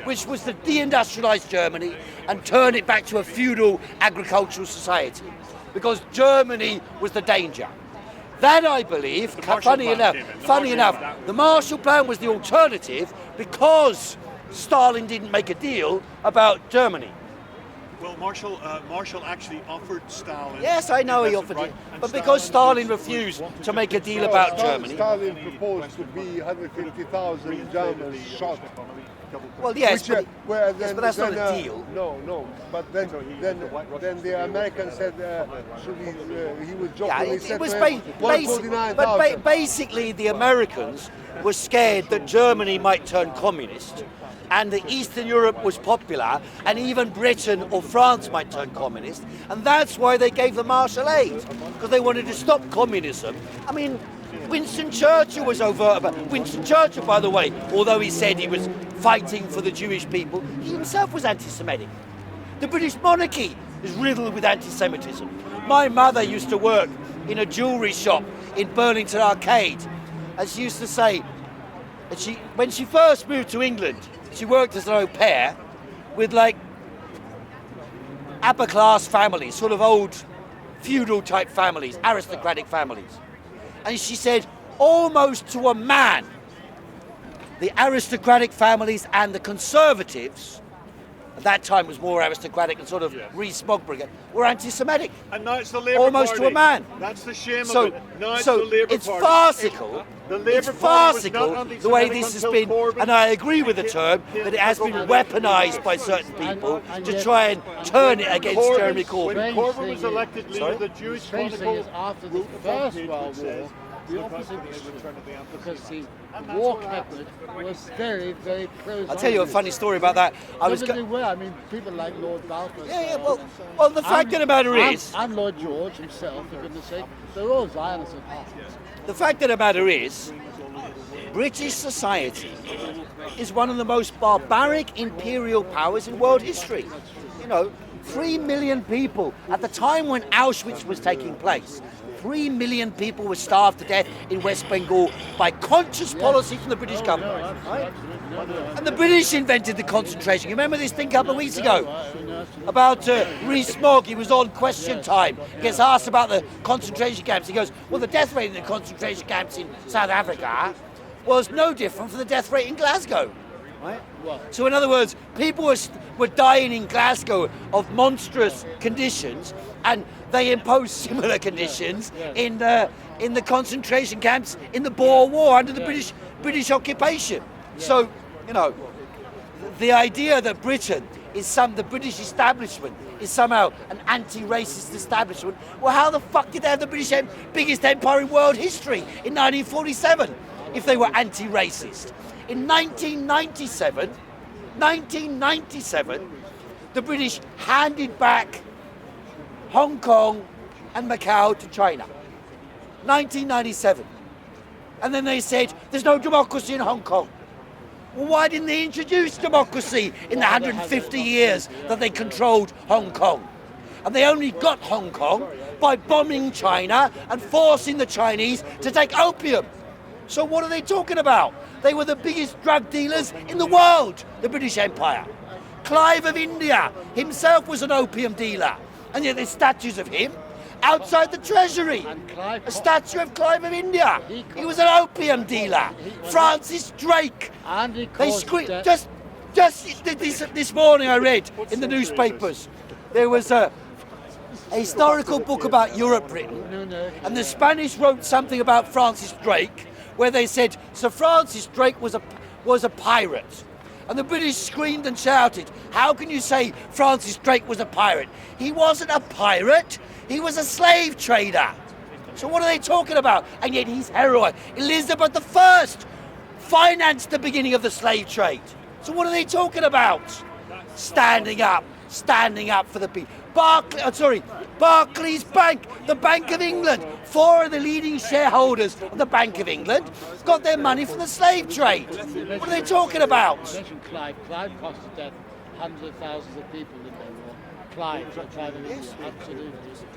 which was to deindustrialize Germany and turn it back to a feudal agricultural society, because Germany was the danger. That, I believe, funny enough, the Marshall Plan was the alternative because Stalin didn't make a deal about Germany. Well, Marshall actually offered Stalin... Yes, I know he offered it, but because Stalin refused to make a deal about Germany... Stalin proposed to be 150,000 Germans shot. Well, yes, but that's not a deal. No, but then the Americans said he was joking. Yeah, it was basically the Americans were scared that Germany might turn communist, and the Eastern Europe was popular, and even Britain or France might turn communist, and that's why they gave the martial aid, because they wanted to stop communism. I mean, Winston Churchill was overt about Winston Churchill, by the way, although he said he was fighting for the Jewish people, he himself was anti-Semitic. The British monarchy is riddled with anti-Semitism. My mother used to work in a jewellery shop in Burlington Arcade, and she used to say, when she first moved to England, she worked as an au pair with like upper class families, sort of old feudal type families, aristocratic families. And she said, almost to a man, the aristocratic families and the conservatives, at that time was more aristocratic and sort of re-Smogbrigade, were anti-Semitic. And now it's the Labour almost Party. To a man. That's the shame So, of it. Now it's so the Labour it's Party. farcical. The Labour It's Party farcical was not the way anti-Semitic this has until been, Corbyn and I agree with the term that it has been weaponised by certain people to try and turn it against Jeremy When Corbyn. Corbyn was elected leader of the Jewish Strange thing Chronicle, is, after the First World War, the opposite was true, because the war cabinet was very, very pro-Zionist. I'll tell you a funny story about that. They were. I mean, people like Lord Balfour. Well, the fact of the matter is, and Lord George himself, for goodness sake, they're all Zionists at heart. the fact of the matter is, British society is one of the most barbaric imperial powers in world history. You know, 3 million people at the time when Auschwitz was taking place. 3 million people were starved to death in West Bengal by conscious policy from the British government. Right? And the British invented the concentration. You remember this thing a couple of weeks ago about Rees-Mogg? He was on Question Time. He gets asked about the concentration camps. He goes, well, the death rate in the concentration camps in South Africa was no different from the death rate in Glasgow. Right? So in other words, people were dying in Glasgow of monstrous conditions, and they imposed similar conditions in the concentration camps in the Boer War under the British occupation. So, you know, the idea that Britain is the British establishment is somehow an anti-racist establishment. Well, how the fuck did they have the biggest empire in world history in 1947 if they were anti-racist? In 1997, the British handed back Hong Kong and Macau to China. 1997. And then they said, there's no democracy in Hong Kong. Well, why didn't they introduce democracy in the 150 years that they controlled Hong Kong? And they only got Hong Kong by bombing China and forcing the Chinese to take opium. So what are they talking about? They were the biggest drug dealers in the world, the British Empire. Clive of India himself was an opium dealer, and yet there's statues of him outside the Treasury. A statue of Clive of India. He was an opium dealer. Francis Drake. And he They just this morning I read in the newspapers there was a historical book about Europe, Britain, and the Spanish wrote something about Francis Drake, where they said Sir Francis Drake was a pirate. And the British screamed and shouted, how can you say Francis Drake was a pirate? He wasn't a pirate, he was a slave trader. So what are they talking about? And yet he's heroine. Elizabeth I financed the beginning of the slave trade. So what are they talking about? Standing up for the people. Barclays Bank, the Bank of England, 4 of the leading shareholders of the Bank of England got their money from the slave trade. What are they talking about? You mentioned Clive. Clive cost to death hundreds of thousands of people in the war. Clive of India, absolutely.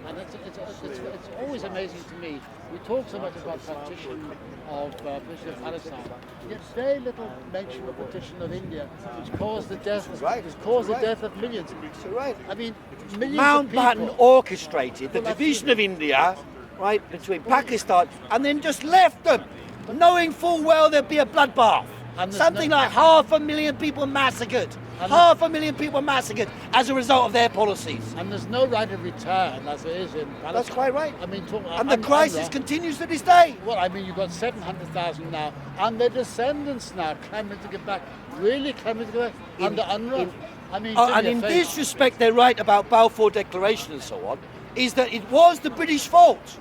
And it's always amazing to me. We talk so much about partition of Palestine, yet very little mention of partition of India, which caused the death. The death of millions. Right. I mean, millions Mountbatten of people orchestrated the division of India, right, between Pakistan, and then just left them, knowing full well there'd be a bloodbath. Something like 500,000 people massacred. 500,000 people massacred as a result of their policies. And there's no right of return as there is in Palestine. That's quite right. I mean, and the crisis continues to this day. Well, I mean, you've got 700,000 now, and their descendants now clamoring to get back, really clamoring to get back under UNRWA. I mean, and in this respect, they're right about Balfour Declaration and so on, is that it was the British fault.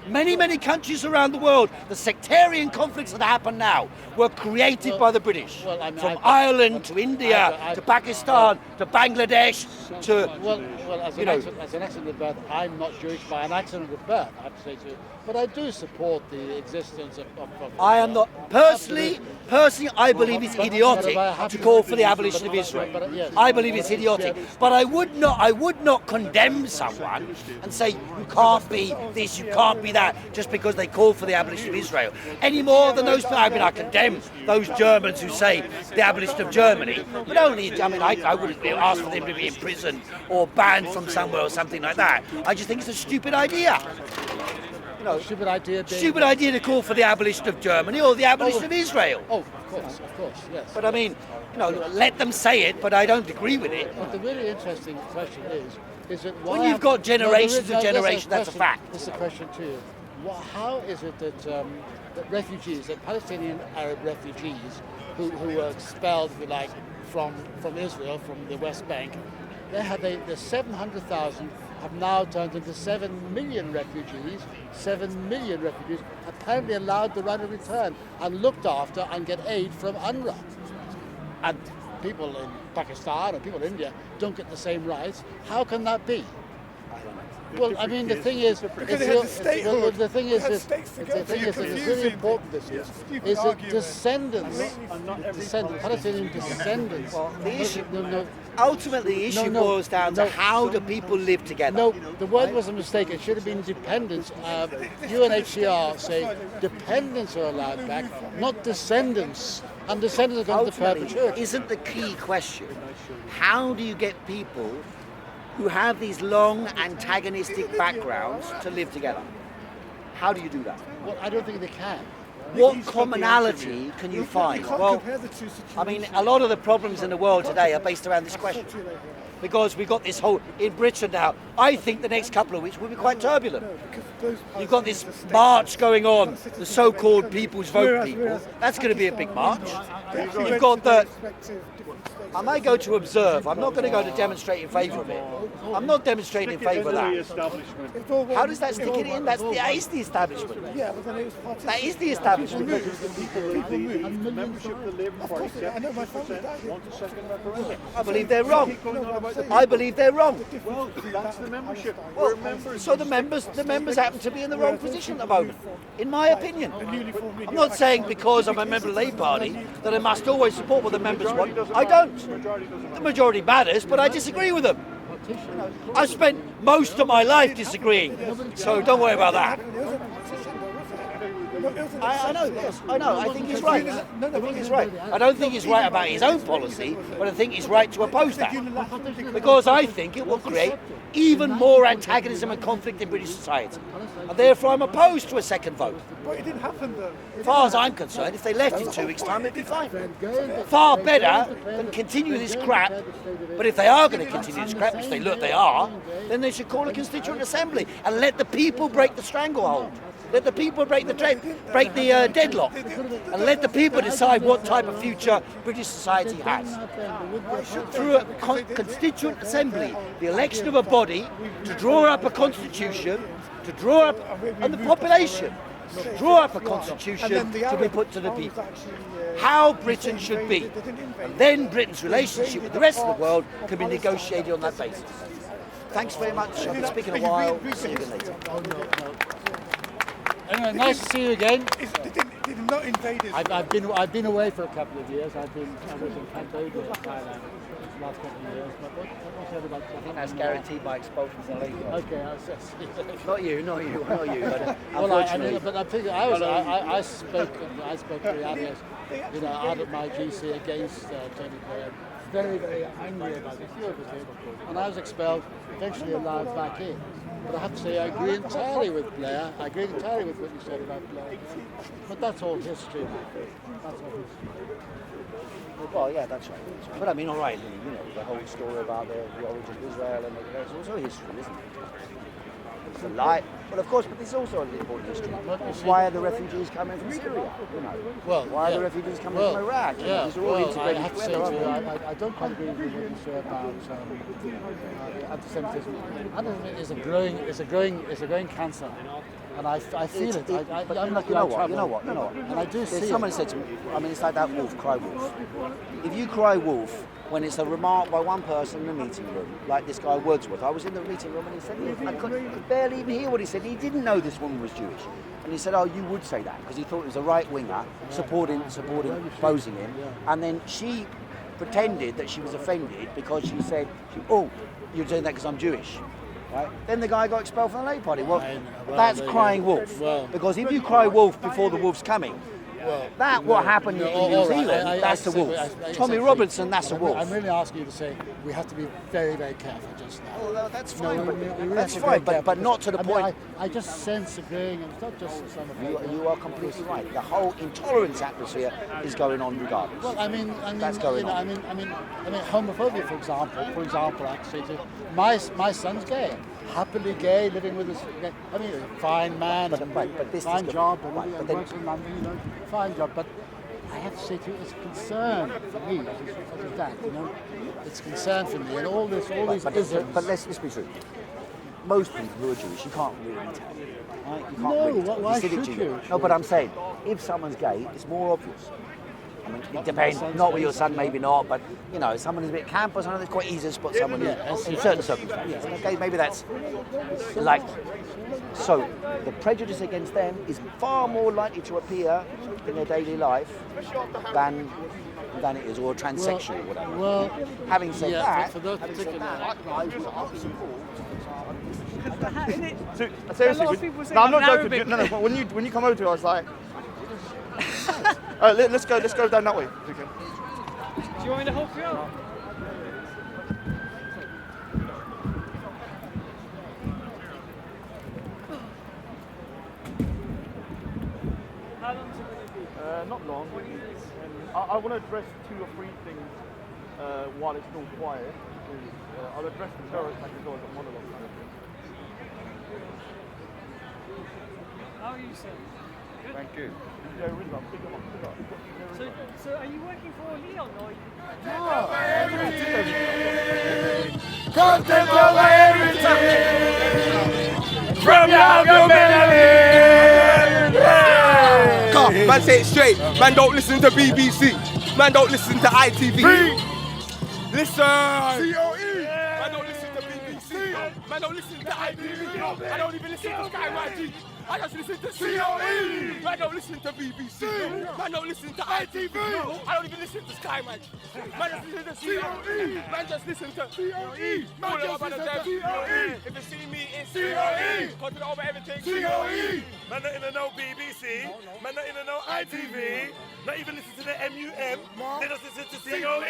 Many countries around the world, the sectarian conflicts that happen now were created by the British. Well, I mean, From Ireland to India to Pakistan to Bangladesh to... As an accident of birth, I'm not Jewish by an accident of birth, I have to say to you. But I do support the existence of I am not... Personally, I believe it's idiotic to call for the abolition of Israel. I believe it's idiotic. But I would not condemn someone and say, you can't be this, you can't be that, just because they call for the abolition of Israel. Any more than those... I mean, I condemn those Germans who say the abolition of Germany, but only... I mean, I wouldn't ask for them to be in prison or banned from somewhere or something like that. I just think it's a stupid idea. Stupid idea. Stupid idea to call for the abolition of Germany or the abolition of Israel. Oh, of course, yes. But I mean, let them say it, but I don't agree with it. But the really interesting question is that why... When you've got generations of generations, that's a fact. This is a question to you. How is it that refugees, that Palestinian Arab refugees who were expelled, if you like, from Israel, from the West Bank, the 700,000 have now turned into 7 million refugees. 7 million refugees apparently allowed the right of return and looked after and get aid from UNRWA. And people in Pakistan and people in India don't get the same rights. How can that be? Well, I mean, the thing is, it's really important. This is that descendants, Palestinian descendants. Ultimately, the issue boils down to how do people live together. No, the word was a mistake. It should have been dependents. UNHCR say dependents are allowed back, not descendants. And descendants are going to perpetuity. Isn't the key question? How do you get people who have these long antagonistic backgrounds to live together? How do you do that? Well, I don't think they can. What commonality can you find? Well, I mean, a lot of the problems in the world today are based around this question. Because we've got this whole, in Britain now, I think the next couple of weeks will be quite turbulent. You've got this march going on, the so-called People's Vote people. That's going to be a big march. You've got the... I may go to observe. I'm not going to go to demonstrate in favour of it. I'm not demonstrating in favour of that. How does that stick it in? That is the establishment. That is the establishment. I believe they're wrong. I believe they're wrong. Well, that's the membership. Well, so the members happen to be in the wrong position at the moment, in my opinion. I'm not saying because I'm a member of the Labour Party that I must always support what the members want. I don't. The majority matters, but I disagree with them. I've spent most of my life disagreeing, so don't worry about that. I know, yes, I know. I think he's right. I think he's right. I don't think he's right about his own policy, but I think he's right to oppose that. Because I think it will create even more antagonism and conflict in British society. And therefore I'm opposed to a second vote. But it didn't happen though. As far as I'm concerned, if they left in 2 weeks' time, it'd be fine. Far better than continue this crap. But if they are going to continue this crap, which they are, then they should call a constituent assembly and let the people break the stranglehold. Let the people break the deadlock, and let the people decide what type of future British society has. Through a constituent assembly, the election of a body to draw up a constitution, and the population to draw up a constitution to be put to the people. How Britain should be. And then Britain's relationship with the rest of the world can be negotiated on that basis. Thanks very much. I've been speaking a while. See you again later. Anyway, nice to see you again. Did not invade Israel. I've been away for a couple of years. I was in Cambodia, Thailand, the last couple of years. But what said about? I think that's guaranteed by expulsion from the Labour. Okay, Not you. But unfortunately, but I think I spoke to the others, out of my GC against Tony Blair. Very, very angry about this. And I was expelled, eventually allowed back in. But I have to say I agree entirely with Blair. I agree entirely with what you said about Blair. But that's all history. That's all history. Well, yeah, that's right. But I mean, all right, the whole story about the origin of Israel, and there's also history, isn't it? It's a lie. Well, of course, but this is also an important history. But you see- Why are the refugees coming from Syria? You know, Well, why are yeah. the refugees coming Well, from Iraq? You know, Yeah, these are all well, I integrated have to say together, to you, aren't they? I don't quite agree with what you say about anti-Semitism. Anti-Semitism is a growing cancer, and I feel it. I'm like you know what? and I do see Someone it. said to me, I mean, it's like that wolf, cry wolf. If you cry wolf when it's a remark by one person in the meeting room, like this guy Wordsworth, I was in the meeting room and he said, I could barely even hear what he said. He didn't know this woman was Jewish. And he said, oh, you would say that, because he thought it was a right-winger supporting, opposing him. And then she pretended that she was offended because she said, oh, you're doing that because I'm Jewish. Right? Then the guy got expelled from the Labour Party. Well, that's crying wolf. Because if you cry wolf before the wolf's coming, what happened in New Zealand, that's the wolf. Tommy Robinson, that's the wolf. I'm really asking you to say we have to be very, very careful just now. Well, that's fine, we really that's have to be fine, very but careful not to the because, point. I just sense agreeing, and it's not just some of You are completely right. The whole intolerance atmosphere is going on regardless. Well, I mean, That's going on. I mean, homophobia, for example, actually, my son's gay, happily gay, living with his, I mean, a fine man, but this fine is job, right, and but then- works in London, you know, fine job, but I have to say to you, it's a concern for me as a dad, you know, it's a concern for me, and all these isms. But let's be true. Most people who are Jewish, you can't really tell. Right? You can't No, really tell. why You see the should Jew- you? No, but I'm saying, if someone's gay, it's more obvious. I mean, it depends. Not with your son, maybe not, but you know, someone who's a bit camp or something, it's quite easy to spot someone in certain circumstances. Okay, maybe that's like. So, the prejudice against them is far more likely to appear in their daily life than it is, or transsexual, or whatever. Well, having said yeah, that, for those having said particular- that, I would support. Seriously, no, I'm not joking. No, but when you come over to it, I was like, let's go down that way. Do you want me to help you out? How long is it going to be? Not long. I want to address 2 or 3 things while it's still quiet. I'll address the terrorist attack as well as a monologue kind of thing. How are you, sir? Good? Thank you. Yeah, Riza, pick him up. So are you working for Leon or are you... Content over everything from your Come, man, say it straight. Man, don't listen to BBC. Man, don't listen to ITV. Listen. COE. Man, don't listen to BBC. Man, don't listen to ITV. I don't even listen to Sky YG. I just listen to COE. Man, don't listen to BBC. Man, don't listen to ITV. I don't even listen to Sky Man. Man, just listen to COE. Man, just listen to COE. Man, just listen to COE. If you see me, it's COE. Content over everything. COE. Man, not even know BBC. Man, not even know ITV. Not even listen to the MUM. They just listen to COE.